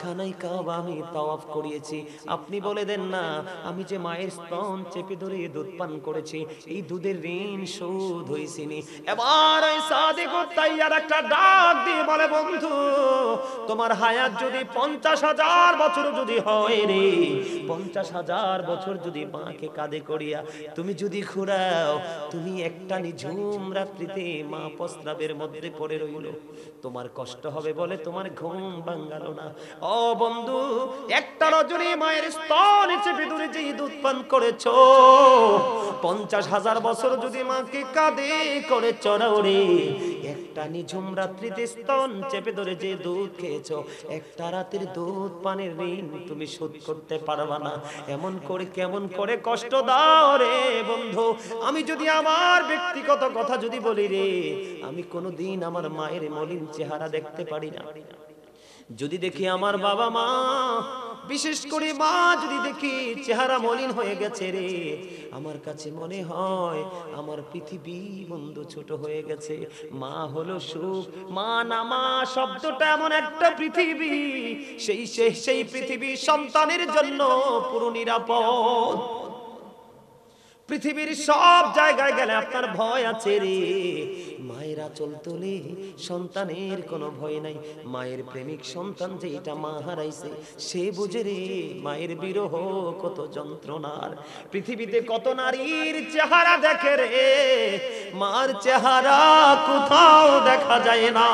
Speaker 1: খানায় কাবা আমি তাওয়াফ করিয়েছি, আপনি বলে দেন না আমি যে মায়ের স্তন চেপে ধরে দুধ পান করেছি এই দুধের ঋণ শোধ হইছিনি। এবার ওই সাদিকুত তাইয়ার একটা ডাক দিয়ে বলে, বন্ধু তোমার হায়াত যদি 50,000 বছর যদি হয় রে, 50,000 বছর যদি মাকে কাঁধে করিয়া তুমি যদি ঘুরাও, তুমি একটা নিঝুম রাত্রিতে মা প্রস্রাবের মধ্যে পড়ে রইল, তোমার কষ্ট হবে বলে তোমার ঘুম ভাঙালো না। ও বন্ধু একটা রজনী মায়ের স্তন চেপে ধরে যে দুধ পান করেছো, 50,000 বছর যদি মাকে কাঁধে করে চড়াও রে, একটা নিঝুম রাত্রিতে স্তন চেপে ধরে যে দুধ খেয়েছো, একটা রাতের দুধ পানের ঋণ তুমি শোধ করতে পারবা না। এমন করে কেমন করে কষ্ট দাও রে বন্ধু। আমি যদি আমার ব্যক্তিগত কথা যদি বলি রে, আমি কোনোদিন আমার মায়ের মলিন চেহারা দেখতে পারি না। যদি দেখি আমার বাবা মা, বিশেষ করে মা যদি দেখি চেহারা মলিন হয়ে গেছে রে, আমার কাছে মনে হয় আমার পৃথিবী বন্ধু ছোট হয়ে গেছে। মা হলো সুখ, মা না মা শব্দটা এমন একটা পৃথিবী, সেই পৃথিবী সন্তানের জন্য পুরো নিরাপদ। পৃথিবীর সব জায়গায় গেলে আপনার ভয় আছে রে, মায়ের আঁচল তোলে সন্তানের কোনো ভয় নাই। মায়ের প্রেমিক সন্তান যেটা মা হারাইছে সে বুঝে রে মায়ের বিরহ কত যন্ত্রণার। পৃথিবীতে কত নারীর চেহারা দেখে রে, মার চেহারা কোথাও দেখা যায় না।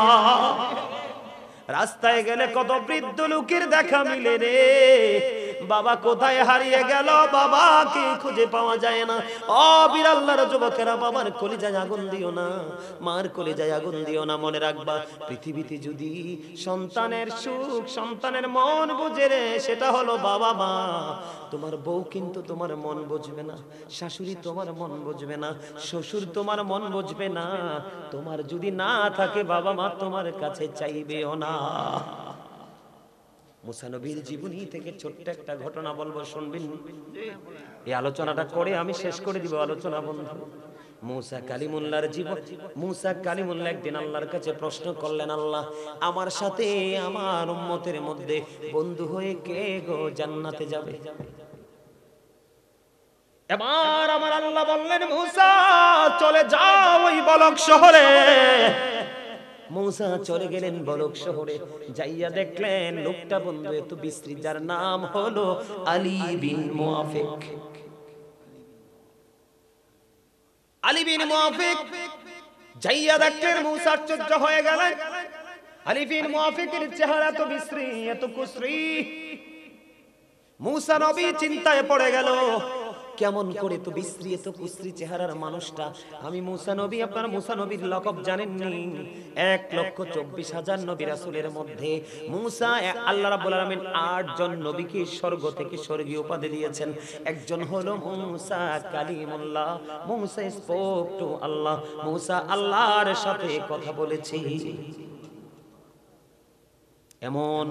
Speaker 1: রাস্তায় গেলে কত বৃদ্ধ লোকের দেখা মিলে রে, বাবা কোথায় হারিয়ে গেল, বাবাকে খুঁজে পাওয়া যায় না। ও বীর আল্লাহর যুবকেরা, বাবার কলিজায় আগুন দিও না, মার কলিজায় আগুন দিও না। মনে রাখবা, পৃথিবীতে যদি সন্তানের সুখ, সন্তানের মন বুঝে রে, সেটা হলো বাবা মা। তোমার বউ কিন্তু তোমার মন বুঝবে না, শাশুড়ি তোমার মন বুঝবে না, শ্বশুর তোমার মন বুঝবে না। তোমার যদি না থাকে বাবা মা, তোমার কাছে চাইবেও না। মুসা নবীর জীবনী থেকে ছোট্ট একটা ঘটনা বলবো, শুনবেন? এই আলোচনাটা করে আমি শেষ করে দিব আলোচনা বন্ধু। মুসা কালিমুল্লাহর জীবন। মুসা কালিমুল্লাহ একদিন আল্লাহর কাছে প্রশ্ন করলেন, আল্লাহ, আমার সাথে আমার উম্মতের মধ্যে বন্ধু হয়ে কে গো জান্নাতে যাবে? এবার আমার আল্লাহ বললেন, মুসা চলে যাও ওই বলক শহরে। মুসা চলে গেলেন বলক শহরে, যাইয়া দেখলেন লোকটা বন্ধু এত বিশ্রী, যার নাম হলো আলী বিন মুআফিক। আলী বিন মুআফিক যাইয়া দেখলেন, মুসা আশ্চর্য হয়ে গেলেন। আলী বিন মুআফিকের চেহারা এত বিশ্রী, এত কুশ্রী। মুসা নবী চিন্তায় পড়ে গেল, কেমন করে তো বিশ্রী, এত কুশ্রী চেহারার মানুষটা। আমি মুসা নবী, আপনারা মুসা নবীর লকব জানেননি? 1,24,000 নবী রাসূলের মধ্যে মুসা, আল্লাহ রাব্বুল আলামিন 8 জন নবীকে স্বর্গ থেকে স্বর্গীয় উপাধি দিয়েছেন। একজন হলো মুসা কালিমুল্লাহ, মুসা স্পোক টু আল্লাহ, মুসা আল্লাহর সাথে কথা বলেছে। এমন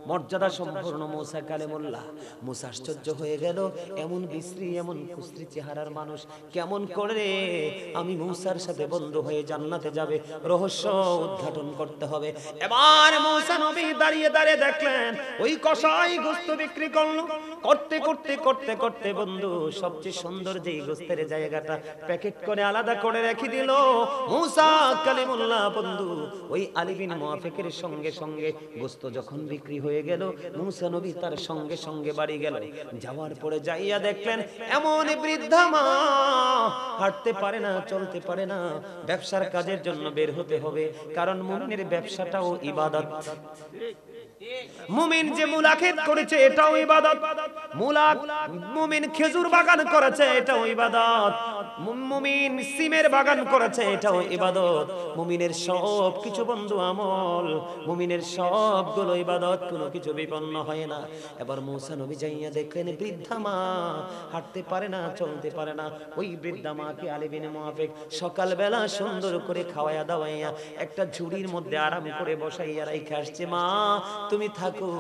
Speaker 1: মর্যাদা সম্পন্ন মুসা কালিমুল্লাহ। মুসা আশ্চর্য হয়ে গেল, এমন বিশ্রী, এমন কুশ্রী চেহারার মানুষ কেমন করে আমি মুসার সাথে বন্ধু হয়ে জান্নাতে যাবে? রহস্য উদ্ঘাটন করতে হবে। এবার মুসা নবী দাঁড়িয়ে দাঁড়িয়ে দেখলেন ওই কসাই গোশত বিক্রি করলো। করতে করতে করতে করতে বন্ধু সবচেয়ে সুন্দর যেই গোশতের জায়গাটা প্যাকেট করে আলাদা করে রেখে দিল। মুসা কালিমুল্লাহ বন্ধু ওই আলী বিন মুআফিকের সঙ্গে সঙ্গে গোশত যখন বিক্রি হয়ে গেল, মুসা নবী তার সঙ্গে সঙ্গে বাড়ি গেল। যাওয়ার পরে যাইয়া দেখলেন এমন বৃদ্ধা মা, হাঁটতে পারে না, চলতে পারে না। ব্যবসার কাজের জন্য বের হতে হবে, কারণ মুমিনের ব্যবসাটাও ইবাদত। মুমিন যে মূলা ক্ষেত করেছে এটাও ইবাদত, মুমিন খেজুর বাগান করেছে এটাও ইবাদত, মুমিন সিমের বাগান করেছে এটাও ইবাদত। মুমিনের সব কিছু বন্ধু আমল, মুমিনের সবগুলো ইবাদত, কোনো কিছু বিপন্ন হয় না। এবার মুসা নবী যাইয়া দেখলেন বৃদ্ধা মা হাঁটতে পারে না, চলতে পারে না। ওই বৃদ্ধা মাকে আলী বিন মুআফিক সকালবেলা সুন্দর করে খাওয়াইয়া দাওয়াইয়া একটা ঝুড়ির মধ্যে আরাম করে বসাইয়া রাইখা আসছে। মা তুমি থাকো,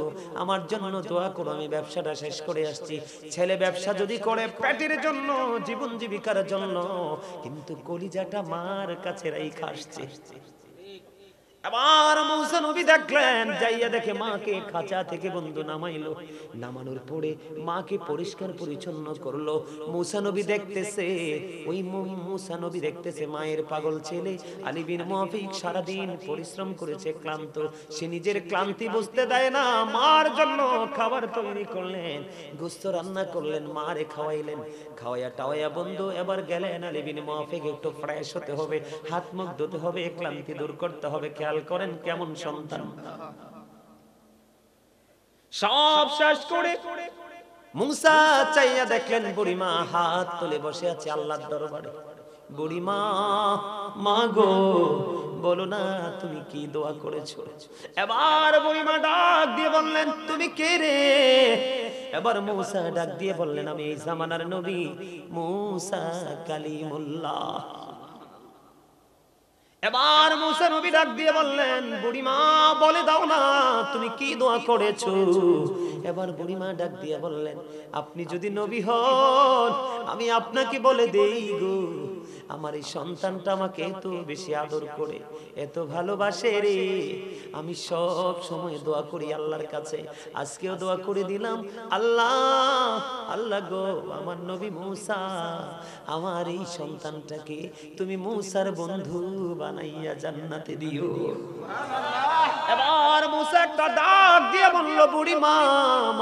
Speaker 1: আমার জন্য দোয়া করো, আমি ব্যবসাটা শেষ করে আসছি। ছেলে ব্যবসা যদি করে পেটের জন্য, জীবন জীবিকার জন্য, কিন্তু কলিজাটা মার কাছে রাইখা আসছে। আবার মুসা নবী দেখলেন, যাইয়া দেখে মাকে খাঁচা থেকে বন্ধু নামাইলো। নামানোর পরে মাকে পরিষ্কার পরিচ্ছন্ন করলো। মুসা নবী দেখতেছে, ওই মুসা নবী দেখতেছে মায়ের পাগল ছেলে আলী বিন মুআফিক সারাদিন পরিশ্রম করেছে, ক্লান্ত। সে নিজের ক্লান্তি বুঝতে দেয় না, মার জন্য খাবার তৈরি করলেন, গোশত রান্না করলেন, মারে খাওয়াইলেন। খাওয়াইয়া টাওয়াইয়া বন্ধু এবার গেলেন আলী বিন মুআফিক একটু ফ্রেশ হতে হবে, হাত মুখ ধুতে হবে, ক্লান্তি দূর করতে হবে। করেন কেমন সন্তান। সব শেষ করে মুসা চাইয়া দেখলেন বুড়িমা হাত তুলে বসে আছে আল্লাহর দরবারে। বুড়িমা, মা গো, বলো না তুমি কি দোয়া করেছো? এবার বুড়িমা ডাক দিয়ে বললেন, তুমি কে রে? এবার মুসা ডাক দিয়ে বললেন, আমি এই জামানার নবী মুসা কালিমুল্লাহ। এবার মুসা নবী ডাক দিয়ে বললেন, বুড়িমা বলে দাও না তুমি কি দোয়া করেছো? এবার বুড়িমা ডাক দিয়ে বললেন, আপনি যদি নবী হন আমি আপনাকে বলে দেই গো, আমার এই সন্তানটা আমাকে এত বেশি আদর করে, এত ভালোবাসে রে, আমি সব সময় দোয়া করি আল্লাহর কাছে। আজকেও দোয়া করে দিলাম, আল্লাহ আল্লাহ গো, আমার নবী মুসা, আমার এই সন্তানটাকে তুমি মুসার বন্ধু বানাইয়া জান্নাতে দিও। এবার মুসা একটা ডাক দিয়ে বলল, বুড়ি মা,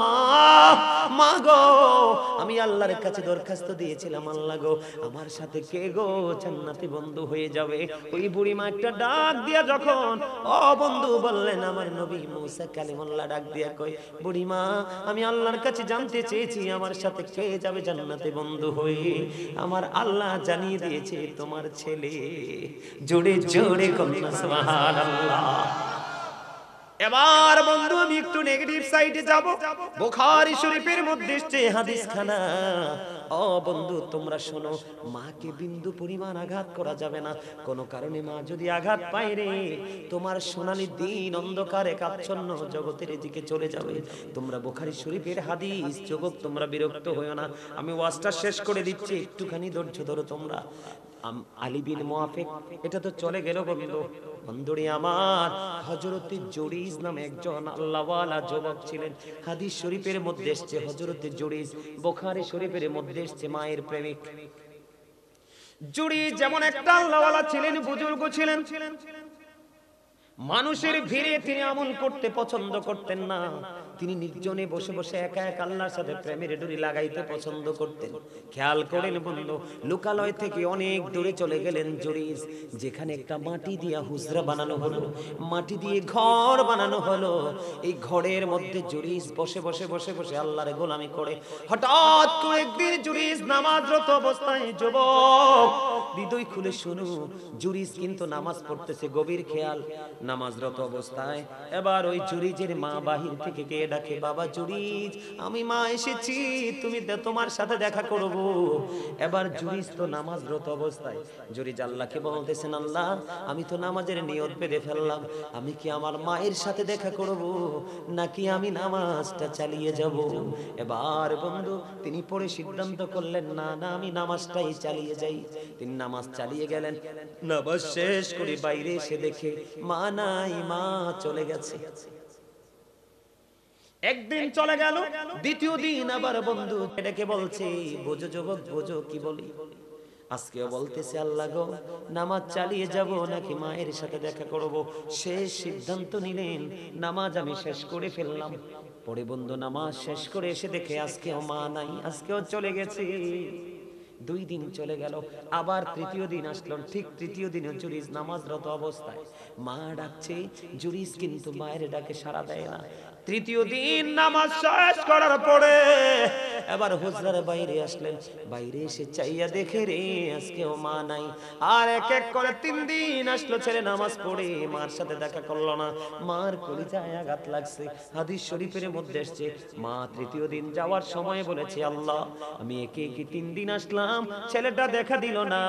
Speaker 1: মা, মা গো, আমি আল্লাহর কাছে দরখাস্ত দিয়েছিলাম, আল্লাহ গো আমার সাথে কে গো জান্নাতি বন্ধু হয়ে যাবে। ওই বুড়ি মা একটা ডাক দিয়া যখন ও বন্ধু বললেন, আমার নবী মুসা কালিমুল্লাহ ডাক দিয়া কই, বুড়ি মা আমি আল্লাহর কাছে জানতে চেয়েছি আমার সাথে কে যাবে জান্নাতি বন্ধু হয়ে, আমার আল্লাহ জানিয়ে দিয়েছে তোমার ছেলে। জোরে জোরে কন্যা সুবহানাল্লাহ। এবার বন্ধু আমি একটু নেগেটিভ সাইডে যাব। বুখারী শরীফের মধ্যে এসেছে হাদিস খানা। ও বন্ধু তোমরা শোনো, মাকে বিন্দু পরিমাণ আঘাত করা যাবে না। কোন কারণে মা যদি আঘাত পায় রে, তোমার সোনালী দিন অন্ধকারে কাচ্ছন্ন জগতের দিকে চলে যাবে। তোমরা বুখারী শরীফের হাদিস জগৎ, তোমরা বিরক্ত হইও না, আমি ওয়াজটা শেষ করে দিচ্ছি, একটুখানি ধৈর্য ধরো তোমরা। আলী বিন মুআফিক, এটা তো চলে গেল বন্ধু। বন্ধুরি আমার, হযরতে জুরিজ নামে একজন আল্লাহওয়ালা যুবক ছিলেন। হাদিস শরীফের মধ্যে এসেছে হযরতে জুরিজ, বুখারী শরীফের মধ্যে এসেছে মায়ের প্রেমিক। জুরিজ যেমন একটা আল্লাহওয়ালা ছিলেন, বুজুর্গ ছিলেন, মানুষের ভিড়ে তিনি আমল করতে পছন্দ করতেন না। তিনি নির্জনে বসে বসে একা একা আল্লাহর সাথে প্রেমের ডুরি লাগাইতে পছন্দ করতেন। খেয়াল করেন বন্ধু, লোকালয় থেকে অনেক দূরে চলে গেলেন জুরিজ, যেখানে একটা মাটি দিয়ে হুজরা বানানো হলো, মাটি দিয়ে ঘর বানানো হলো। এই ঘরের মধ্যে জুরিজ বসে বসে বসে বসে আল্লাহর গোলামি করে। হঠাৎ করে একদিন জুরিজ নামাজরত অবস্থায়, যুবক হৃদয় খুলে শুনো, জুরিজ কিন্তু নামাজ পড়তেছে, গভীর খেয়াল, নামাজরত অবস্থায়। এবার ওই জুরিজের মা বাহির থেকে কে ডাকে, বাবা জুরিজ আমি মা এসেছি, তুমি তোমার সাথে দেখা করব। এবার জুরিজ তো নামাজরত অবস্থায়, জুরিজ আল্লাহকে বলতেছেন, আল্লাহ আমি তো নামাজের নিয়ত বেঁধে ফেললাম, আমি কি আমার মায়ের সাথে দেখা করব নাকি আমি নামাজটা চালিয়ে যাব? এবার বন্ধু তিনি পরে সিদ্ধান্ত করলেন, না না আমি নামাজটাই চালিয়ে যাই। তিনি নামাজ চালিয়ে গেলেন। নামাজ শেষ করে বাইরে এসে দেখে মা নাই, মা চলে গেছে। একদিন চলে গেল, দ্বিতীয় দিন আবার বন্ধু ডেকে বলছে, বোঝো যুবক বোঝো কি বলি। আজকেও বলতেছে, আল্লাহ গো নামাজ চালিয়ে যাব নাকি মায়ের সাথে দেখা করব। শেষ সিদ্ধান্ত নিলেন, নামাজ আমি শেষ করে ফেললাম। পরে বন্ধু নামাজ শেষ করে এসে দেখে আজকেও মা নাই, আজকেও চলে গেছে। 2 দিন চলে গেল, আবার তৃতীয় দিন আসলো। ঠিক তৃতীয় দিনে জুরিজ নামাজরত অবস্থায়, মা ডাকছে, জুরিজ কিন্তু মায়ের ডাকে সাড়া দেয় না। তৃতীয় দিন নামাজ শেষ করার পরে এবার হুজরার বাইরে আসলেন। বাইরে এসে চাইয়া দেখে রে আজকেও মা নাই। আর এক এক করে 3 দিন আসলো, ছেলে নামাজ পড়ে মার সাথে দেখা করলো না। মার কলিজায় আঘাত লাগছে। হাদিস শরীফের মধ্যে এসেছে, মা তৃতীয় দিন যাওয়ার সময় বলেছে, আল্লাহ আমি একে একে 3 দিন আসলাম, ছেলেটা দেখা দিল না,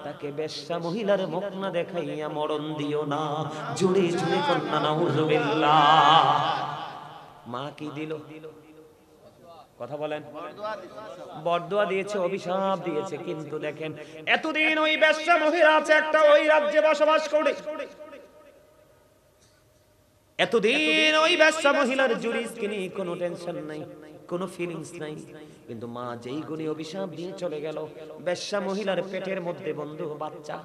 Speaker 1: তাকে বেশ্যা মহিলার মুখ না দেখাইয়া মরণ দিও না। জুড়ে জুড়ে কন্যা নাউযুবিল্লাহ। মা কি দিল? কথা বলেন। বরদোয়া দিয়েছে, অভিশাপ দিয়েছে। কিন্তু দেখেন এতদিন ওই বেশ্যা মহিলা আছে একটা, ওই রাজ্যে বসবাস করে, এতদিন ওই বেশ্যা মহিলার জুরিজকে নিয়ে কোনো টেনশন নাই, কোনো ফিলিংস নাই। কিন্তু মা যেই গুণে অভিশাপ দিয়ে চলে গেল, বেশ্যা মহিলার পেটের মধ্যে বন্ধু বাচ্চা,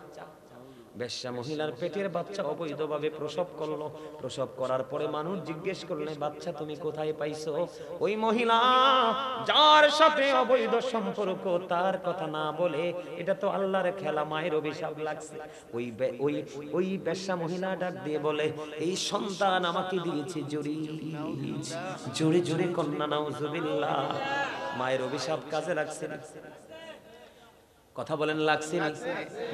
Speaker 1: বেশ্যা মহিলার পেটের বাচ্চা অবৈধভাবে প্রসব করলো। প্রসব করার পরে মানুষ জিজ্ঞেস করলে, বাচ্চা তুমি কোথায় পাইছো? ওই মহিলা যার সাথে অবৈধ সম্পর্ক তার কথা না বলে, এটা তো আল্লাহর খেলা, মায়ের অভিশাপ লাগছে। ওই বেশ্যা মহিলা ডাক দিয়ে বলে, এই সন্তান আমাকে দিয়েছে জুরিজ। জোরে জোরে কন্যা নাউযুবিল্লাহ। মায়ের অভিশাপ কাজে লাগছে। কথা বলেন, লাগছে না?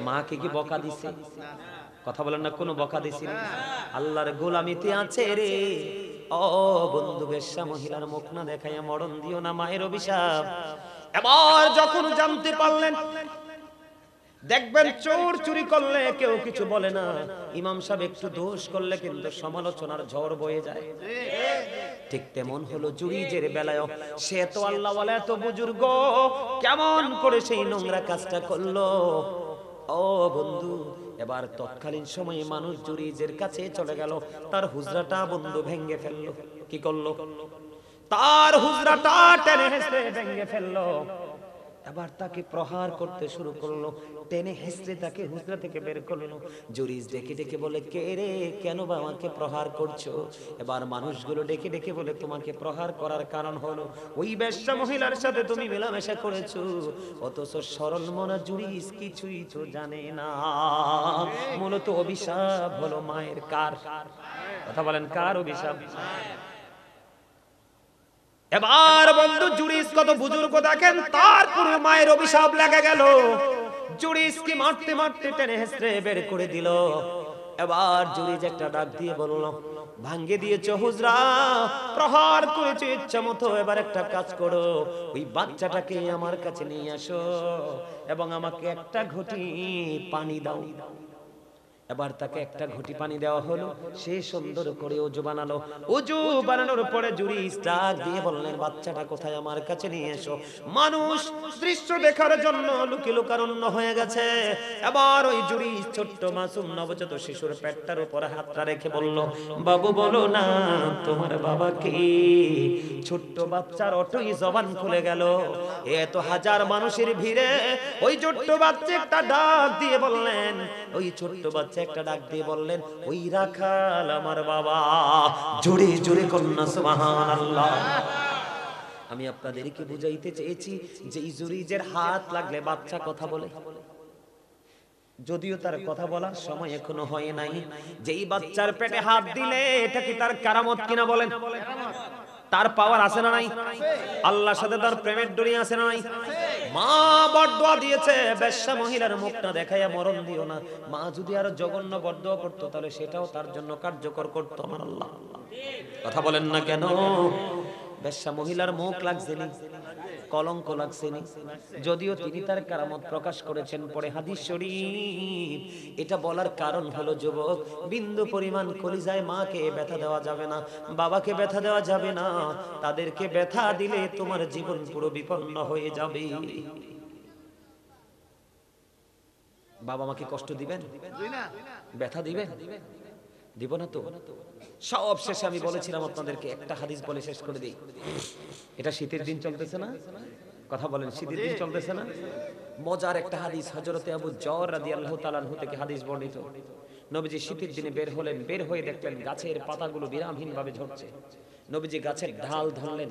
Speaker 1: মাকে কি বকা দিছে? কথা বলেন না, কোনো বকা দিছে না। আল্লাহর গোলামিতে আছে রে। ও বন্ধু, বেশ্যা মহিলার মুখ না দেখাইয়া মরণ দিও না, মায়ের অভিশাপ। এবার যখন জানতে পারলেন, দেখবেন চোর চুরি করলে কেউ কিছু বলে না, ইমাম সাহেব একটু দোষ করলে কিন্তু সমালোচনার ঝড় বয়ে যায়। ঠিক তেমন হলো জুরিজের বেলায়ও। সে তো আল্লাহওয়ালা, এত বুজুর্গ, কেমন করে সেই নোংরা কাজটা করলো? ও বন্ধু, এবার তৎকালীন সময়ে মানুষ জুরিজের কাছে চলে গেল, তার হুজরাটা বন্ধু ভেঙে ফেললো। কি করলো? তার হুজরাটা টেনে হেসে ভেঙে ফেললো। এবার তাকে প্রহার করতে শুরু করলো, টেনে হেসড়ে তাকে হুজরা থেকে বের করলো। জুরিস ডেকে ডেকে বলে, কে রে, কেন বা আমাকে প্রহার করছো? এবার মানুষগুলো ডেকে ডেকে বলে, তোমাকে প্রহার করার কারণ হলো ওই বেশ্যা মহিলার সাথে তুমি মেলামেশা করেছো। অথচ সরল মনা জুরিস কিছুই তো জানে না। মূলত অভিশাপ হলো মায়ের। কার কথা বলেন, কার অভিশাপ? এবার বন্ধু জুরিস কত বুজুর্গ দেখেন, তারপরে মায়ের অভিশাপ লেগে গেল। জুরিসকে মারতে মারতে টেনে হেসড়ে বের করে দিল। এবার জুরিস একটা ডাক দিয়ে বলল, ভাঙ্গে দিয়েছ হুজরা, প্রহার করেছো ইচ্ছা মতো, এবার একটা কাজ করো, ওই বাচ্চাটাকে আমার কাছে নিয়ে আসো এবং আমাকে একটা ঘটি পানি দাও। এবার তাকে একটা ঘটি পানি দেওয়া হলো, সে সুন্দর করে ওযু বানালো। ওযু বানানোর পরে জুরিস ডাক দিয়ে বললেন, বাচ্চাটা কোথায়, আমার কাছে নিয়ে এসো। মানুষ দৃশ্য দেখার জন্য লুকি লুকারণ্য হয়ে গেছে। এবার ওই জুরিস ছোট্ট মাসুম নবজাত শিশুর পেটটার উপর হাতটা রেখে বলল, বাবু বলো না তোমার বাবা কে? ছোট্ট বাচ্চার অটই জবান খুলে গেল। এত হাজার মানুষের ভিড়ে ওই ছোট্ট বাচ্চা একটা ডাক দিয়ে বললেন, ওই ছোট্ট বাচ্চা একটা ডাক দিয়ে বললেন, ওই রাখাল আমার বাবা। জোরে জোরে কন্যা সুবহানাল্লাহ। আমি আপনাদেরকে বুঝাইতে চেয়েছি যে এই জুরিজের হাত লাগলে বাচ্চা কথা বলে, যদিও তার কথা বলার সময় এখনো হয় নাই। যেই বাচ্চার পেটে হাত দিলে এটা কি তার কারামত কিনা বলেন? তার পাওয়ার আছে না নাই? আল্লাহর সাথে তার প্রেমের ডোরি আছে না নাই? মা বরদোয়া দিয়েছে, বেশ্যা মহিলার মুখটা দেখাইয়া মরণ দিও না। মা যদি আরো জঘন্য বরদোয়া করতো তাহলে সেটাও তার জন্য কার্যকর করতো আমার আল্লাহ। কথা বলেন না কেন? বেশ্যা মহিলার মুখ লাগছেনি, কলঙ্ক লাগছেনি, যদিও তিনি তার কারামত প্রকাশ করেছেন পরে হাদিস শরীফ। এটা বলার কারণ হলো, যুবক, বিন্দু পরিমাণ কলিজায় মাকে ব্যথা দেওয়া যাবে না, বাবাকে ব্যথা দেওয়া যাবে না। তাদেরকে ব্যথা দিলে তোমার জীবন পুরো বিপন্ন হয়ে যাবে। বাবা মাকে কষ্ট দিবেন, ব্যথা দিবেন? দিব না তো। সব শেষে আমি বলেছিলাম আপনাদেরকে একটা হাদিস বলে শেষ করে দিই। এটা শীতের দিন চলতেছে না? কথা বলেন, শীতের দিন চলতেছে না? মজার একটা হাদিস, হযরতে আবু যর রাদিয়াল্লাহু তাআলা আনহু থেকে হাদিস বর্ণিত। নবীজি শীতের দিনে বের হলেন, বের হয়ে দেখলেন গাছের পাতাগুলো বিরামহীন ভাবে ঝরছে। নবীজি গাছের ঢাল ধরলেন,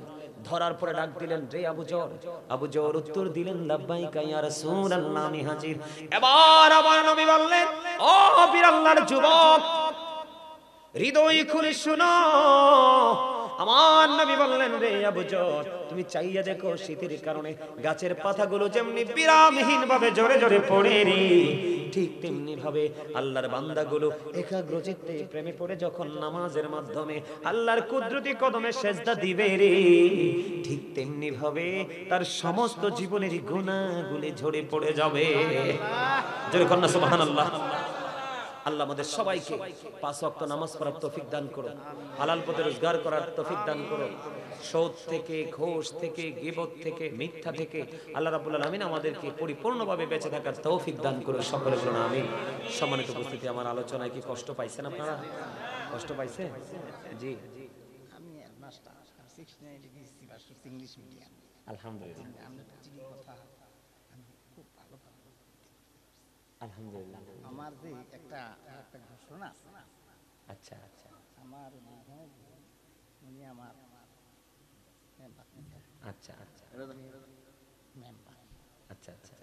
Speaker 1: ধরার পরে ডাক দিলেন, রে আবু যর। আবু যর উত্তর দিলেন, লাব্বাইকা ইয়া রাসূলুল্লাহ, আমি হাজির। এবার আমার নবী বললেন, ও বীর আল্লাহর যুবক, হৃদয় খুলে শুনো। আমার নবী বললেন, রে আবু যর, তুমি চাইয়া দেখো শীতের কারণে গাছের পাতাগুলো যেমনি বিরামহীন ভাবে জোরে জোরে পড়ে রে, ঠিক তেমনি ভাবে আল্লাহর বান্দাগুলো একাগ্রচিত্তে প্রেমে পড়ে যখন নামাজের মাধ্যমে আল্লাহর কুদরতি কদমে সেজদা দিবে রে, ঠিক তেমনি ভাবে তার সমস্ত জীবনের গুনাহগুলো ঝরে পড়ে যাবে। জোরে কন্যা সুবহানাল্লাহ। আল্লাহ আমাদের সবাইকে 5 ওয়াক্ত নামাজ পড়ার তৌফিক দান করো, হালাল পথে রোজগার করার তৌফিক দান করো, সুদ থেকে, ঘুষ থেকে, গীবত থেকে, মিথ্যা থেকে আল্লাহ রাব্বুল আলামিন আমাদেরকে পরিপূর্ণভাবে বেঁচে থাকার তৌফিক দান করো। সকলে বলুন আমিন। সম্মানিত উপস্থিতি, আমার আলোচনায় কি কষ্ট পাইছেন আপনারা? কষ্ট পাইছেন? জি,
Speaker 2: আমি master 69 degree varsity English medium.
Speaker 1: আলহামদুলিল্লাহ,
Speaker 2: আমরা চিনি কথা আমি খুব ভালো পাবো।
Speaker 1: আলহামদুলিল্লাহ।
Speaker 2: আমার যে একটা ঘোষণা আছে,
Speaker 1: আচ্ছা আচ্ছা
Speaker 2: আমার উনি আমার মেম্বার,
Speaker 1: আচ্ছা আচ্ছা
Speaker 2: মেম্বার।
Speaker 1: আচ্ছা আচ্ছা,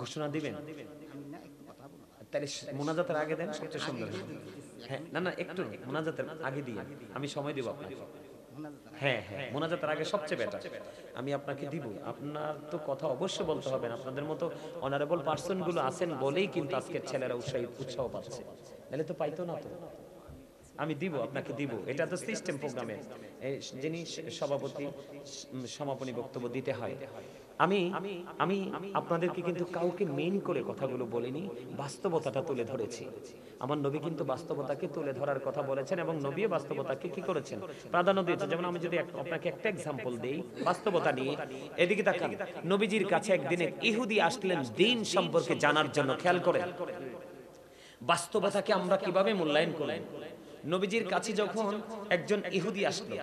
Speaker 1: ঘোষণা দিবেন?
Speaker 2: আমি না একটু কথা বলবো।
Speaker 1: তাহলে মুনাজাতের আগে দেন, সবচেয়ে সুন্দর। হ্যাঁ, না না, একটু মুনাজাতের আগে দিয়ে আমি সময় দেব আপনাকে। হ্যাঁ হ্যাঁ, মুনাজাতের আগে সবচেয়ে বেটার। আমি আপনাকে দিব। আপনার তো কথা অবশ্যই বলতে হবে। আপনাদের মতো অনারেবল পার্সন গুলো আছেন বলেই কিন্তু আজকের ছেলেরা উৎসাহ পাচ্ছে, নাহলে তো পাইতো না। তো আমি দিব, আপনাকে দিব। এটা তো সিস্টেম প্রোগ্রামে যিনি সভাপতি সমাপনী বক্তব্য দিতে হয়। আমি আমি আপনাদেরকে কিন্তু কাউকে মেইন করে কথাগুলো বলিনি, বাস্তবতাটা তুলে ধরেছি। আমার নবী কিন্তু বাস্তবতাকে তুলে ধরার কথা বলেছেন এবং নবীও বাস্তবতাকে কি করেছেন? প্রাধান্য দিয়েছেন। যেমন আমি যদি আপনাকে একটা এক্সাম্পল দেই বাস্তবতা নিয়ে, এদিকে তাকান। নবীজির কাছে একদিন এক ইহুদি আসলেন দ্বীন সম্পর্কে জানার জন্য। খেয়াল করেন বাস্তবতাকে আমরা কিভাবে মূল্যায়ন করলেন। নবীজির কাছে যখন একজন ইহুদি আসলো,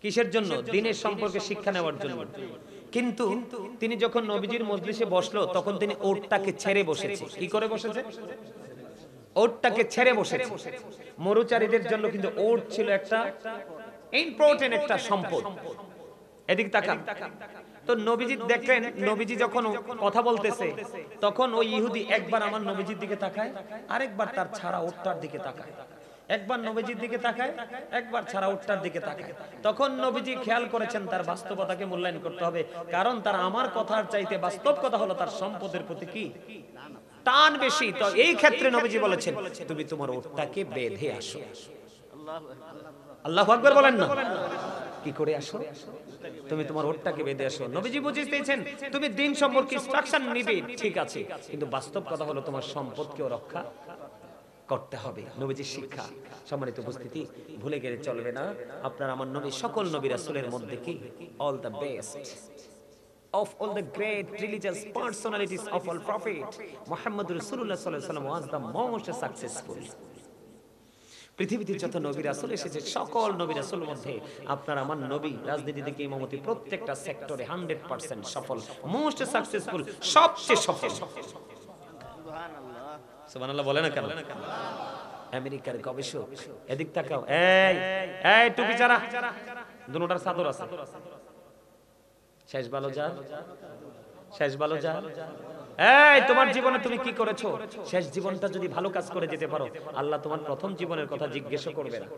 Speaker 1: কিসের জন্য? দিনের সম্পর্কে শিক্ষা নেওয়ার জন্য। কিন্তু তিনি যখন নবীজির মজলিসে বসলো তখন তিনি ওটটাকে ছেড়ে বসেছে। কি করে বসেছে? ওটটাকে ছেড়ে বসেছে। মরুচারীদের জন্য কিন্তু ওট ছিল একটা ইম্পর্টেন্ট একটা সম্পদ। এদিক তাকান। তো নবীজি দেখলেন, নবীজি যখন কথা বলতেছে তখন ওই ইহুদি একবার আমার নবীজির দিকে তাকায়, আরেকবার তার ছাড়া ওটটার দিকে তাকায়, একবার নবীজির দিকে তাকায়, একবার ছাড়া ওটটার দিকে তাকায়। তখন নবীজি খেয়াল করেছেন তার বাস্তবতাকে মূল্যায়ন করতে হবে, কারণ তার আমার কথার চাইতে বাস্তব কথা হলো তার সম্পদের প্রতি কি টান বেশি। তো এই ক্ষেত্রে নবীজি বলেছেন তুমি তোমার ওটটাকে বেঁধে আসো। আল্লাহু আকবার বলেন না? কি করে আসো? তুমি তোমার ওটটাকে বেঁধে আসো। নবীজি বুঝিয়েছেন তুমি দিন সম্পর্কে ইনস্ট্রাকশন নিবে, ঠিক আছে, কিন্তু বাস্তব কথা হলো তোমার সম্পদকেও রক্ষা করতে হবে। নবীজির শিক্ষা। সম্মানিত উপস্থিতি, ভুলে গেলে চলবে না, আপনার আমার নবী সকল নবী রাসূলের মধ্যে কি all the best of all the great religious personalities of all prophet, Muhammad Rasulullah sallallahu alaihi wasallam was the most successful. পৃথিবীতে যত নবী রাসূল এসেছে সকল নবী রাসূলের মধ্যে আপনার আমার নবী রাজনীতি থেকে ইমামতি প্রত্যেকটা সেক্টরে 100% সফল, মোস্ট সাকসেসফুল, সবচেয়ে সফল। সুবহানাল্লাহ, সুবহানাল্লাহ বলে না কেন? আমেরিকার গবেষক, এদিক তাকাও, এই এই টুপি ছাড়া দুটোটার চাদর আছে, শেষ ভালো যার, শেষ ভালো যার। এই তোমার জীবনে তুমি কি করেছো? শেষ জীবনটা যদি ভালো কাজ করে যেতে পারো আল্লাহ তোমার প্রথম জীবনের কথা জিজ্ঞেস করবে না।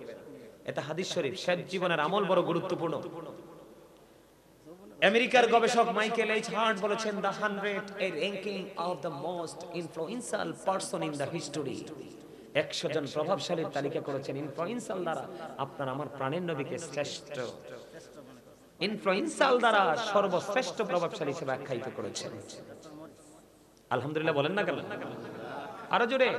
Speaker 1: এটা হাদিস শরীফ। শেষ জীবনের আমল বড় গুরুত্বপূর্ণ। আমেরিকার গবেষক মাইকেল এইচ হার্ট বলেছেন the 100 a ranking of the most influential person in the history। 100 জন প্রভাবশালীর তালিকা করেছেন ইনফ্লুয়েন্সাল দ্বারা আপনার আমার প্রাণের নবীকে শ্রেষ্ঠ, ইনফ্লুয়েন্সাল দ্বারা সর্বশ্রেষ্ঠ প্রভাবশালী হিসেবে আখ্যায়িত করেছেন। আলহামদুলিল্লাহ বলেন না কেন? আরো জোরে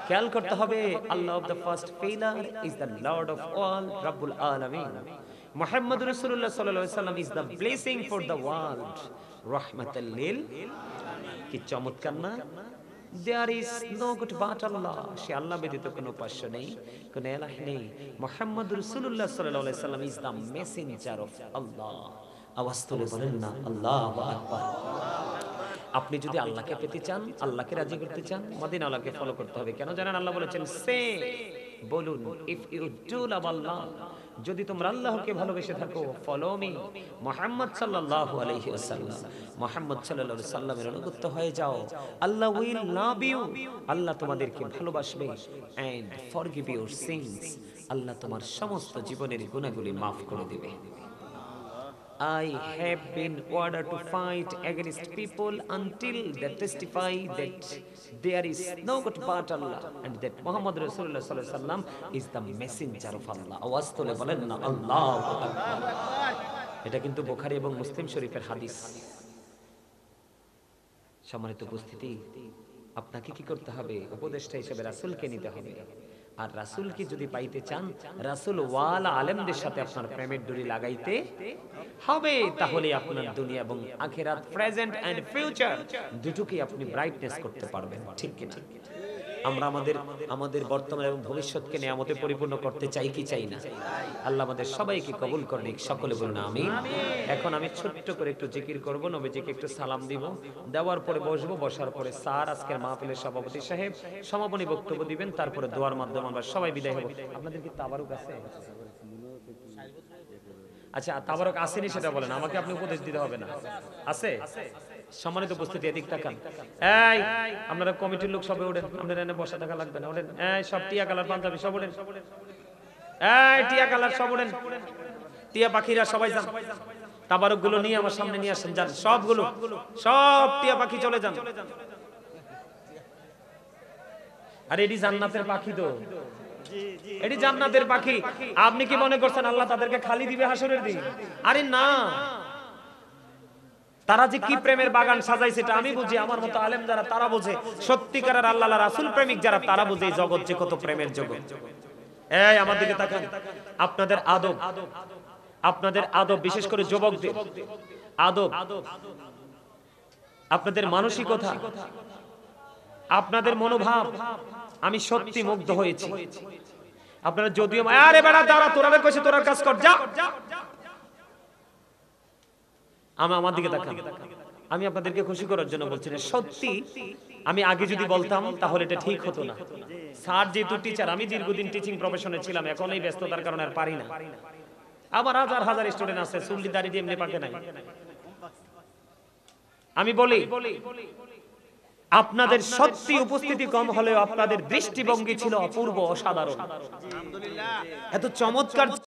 Speaker 1: খেয়াল করতে হবে। Allah of the first pillar is the lord of all, রাব্বুল আলামিন। মুহাম্মদ রাসূলুল্লাহ সাল্লাল্লাহু আলাইহি ওয়াসাল্লাম is the blessing for the world, রাহমাতাল লিল। কি চমৎকার না? There is no God but Allah। সে আল্লাহ ব্যতীত কোনো উপাস্য নেই, কোনো ইলাহ নেই। মুহাম্মদ রাসূলুল্লাহ সাল্লাল্লাহু আলাইহি ওয়াসাল্লাম ইজ দ্য মেসেঞ্জার অফ আল্লাহ। আওয়াজ তুলে বলেন না আল্লাহু আকবার। আপনি যদি আল্লাহকে পেতে চান, আল্লাহকে রাজি করতে চান, মদিনা আল্লাহকে ফলো করতে হবে। কেন জানেন? আল্লাহ বলেছেন সে বলুন, ইফ ইউ ডু লাভ আল্লাহ, যদি তোমরা আল্লাহকে ভালোবেসে থাকো, ফলো মি মুহাম্মদ সাল্লাল্লাহু আলাইহি ওয়াসাল্লাম, মুহাম্মদ সাল্লাল্লাহু আলাইহি সাল্লামের অনুগত হয়ে যাও, আল্লাহ উইল লাভ ইউ, আল্লাহ তোমাদেরকে ভালোবাসবে, এন্ড ফরগিভ ইউর সিনস, আল্লাহ তোমার সমস্ত জীবনের গুনাহগুলি maaf করে দিবে। I have been ordered to fight against people until they testify that there is no God but Allah and that Muhammad Rasulullah sallallahu alaihi wasallam is the messenger of Allah। আওয়াজ তুলে বলেন না আল্লাহু আকবার। এটা কিন্তু বুখারী এবং মুসলিম শরীফের হাদিস। সম্মানিত উপস্থিতি, আপনাকে কি করতে হবে? উপদেষ্টা হিসেবে রাসূলকে নিতে হবে। আর রাসূলকে যদি পাইতে চান, রাসূল ওয়ালা আলেমদের সাথে আপনার প্রেমের ডোরি লাগাইতে হবে। তাহলে আপনার দুনিয়া এবং আখিরাত, প্রেজেন্ট এন্ড ফিউচার দুটোকে আপনি ব্রাইটনেস করতে পারবেন। ঠিক কি না? আমরা আমাদের বর্তমান এবং ভবিষ্যৎকে নিয়ামতে পরিপূর্ণ করতে চাই কি চাই না? আল্লাহ আমাদের সবাইকে কবুল করেন, সকলে বলুন আমিন। এখন আমি ছোট্ট করে একটু জিকির করব, নবীজিকে একটু সালাম দিব, দেওয়ার পরে বসবো। বসার পরে স্যার আজকের মাহফিলের সভাপতি সাহেব সমাপনী বক্তব্য দিবেন, তারপরে দোয়ার মাধ্যমে আমরা সবাই বিদায় হব। আপনাদের কি তাবারুক আছে? আচ্ছা, তাবারুক আসেনি সেটা বলেন, আমাকে আপনি উপদেশ দিতে হবে না। আছে? সম্মানিত উপস্থিতি, এদিক তাকান। এই আপনারা কমিটির লোক সবাই ওঠেন, আপনারা এনে বসা থাকা লাগবে না, ওঠেন। এই সব টিয়া কালার পাঞ্জাবি সব ওঠেন, এই টিয়া কালার সব ওঠেন, টিয়া পাখিরা সবাই যান। তাবারুক গুলো নিয়ে আমার সামনে নিয়ে আসেন, যান সবগুলো, সব টিয়া পাখি চলে যান। আর এটি জান্নাতের পাখি, তো এটি জান্নাতের পাখি। আপনি কি মনে করছেন আল্লাহ তাদেরকে খালি দিবে হাসরের দিন? আরে না, তারা যে কি প্রেমের বাগান সাজাইছে এটা আমি বুঝি, আমার মতো আলেম যারা তারা বোঝে, সত্যিকারের আল্লাহ রাসূল প্রেমিক যারা তারা বোঝে এই জগৎ যে কত প্রেমের জগৎ। এই আমার দিকে তাকান। আপনাদের আদব, বিশেষ করে যুবকদের আদব, আপনাদের মানসিকতা, আপনাদের মনোভাব, আমি সত্যি মুগ্ধ হয়েছি। আপনারা যদিও আরে বেড়া দাঁড়া, তোরারে কইছে তোরার কাজ কর, যা। আমার দিকে তাকান, আমি আপনাদেরকে খুশি করার জন্য বলছি না, সত্যি আমি আগে যদি বলতাম তাহলে এটা ঠিক হতো না। স্যার যেহেতু টিচার, আমি দীর্ঘদিন টিচিং প্রফেশনে ছিলাম, এখন এই ব্যস্ততার কারণে আর পারি না। আবার হাজার হাজার স্টুডেন্ট আছে চুল্লি দাড়ি দিয়ে এমনি পাকে নাই। আমি বলি আপনাদের সত্যি উপস্থিতি কম হলেও আপনাদের দৃষ্টিভঙ্গি ছিল অপূর্ব, অসাধারণ, এত চমৎকার।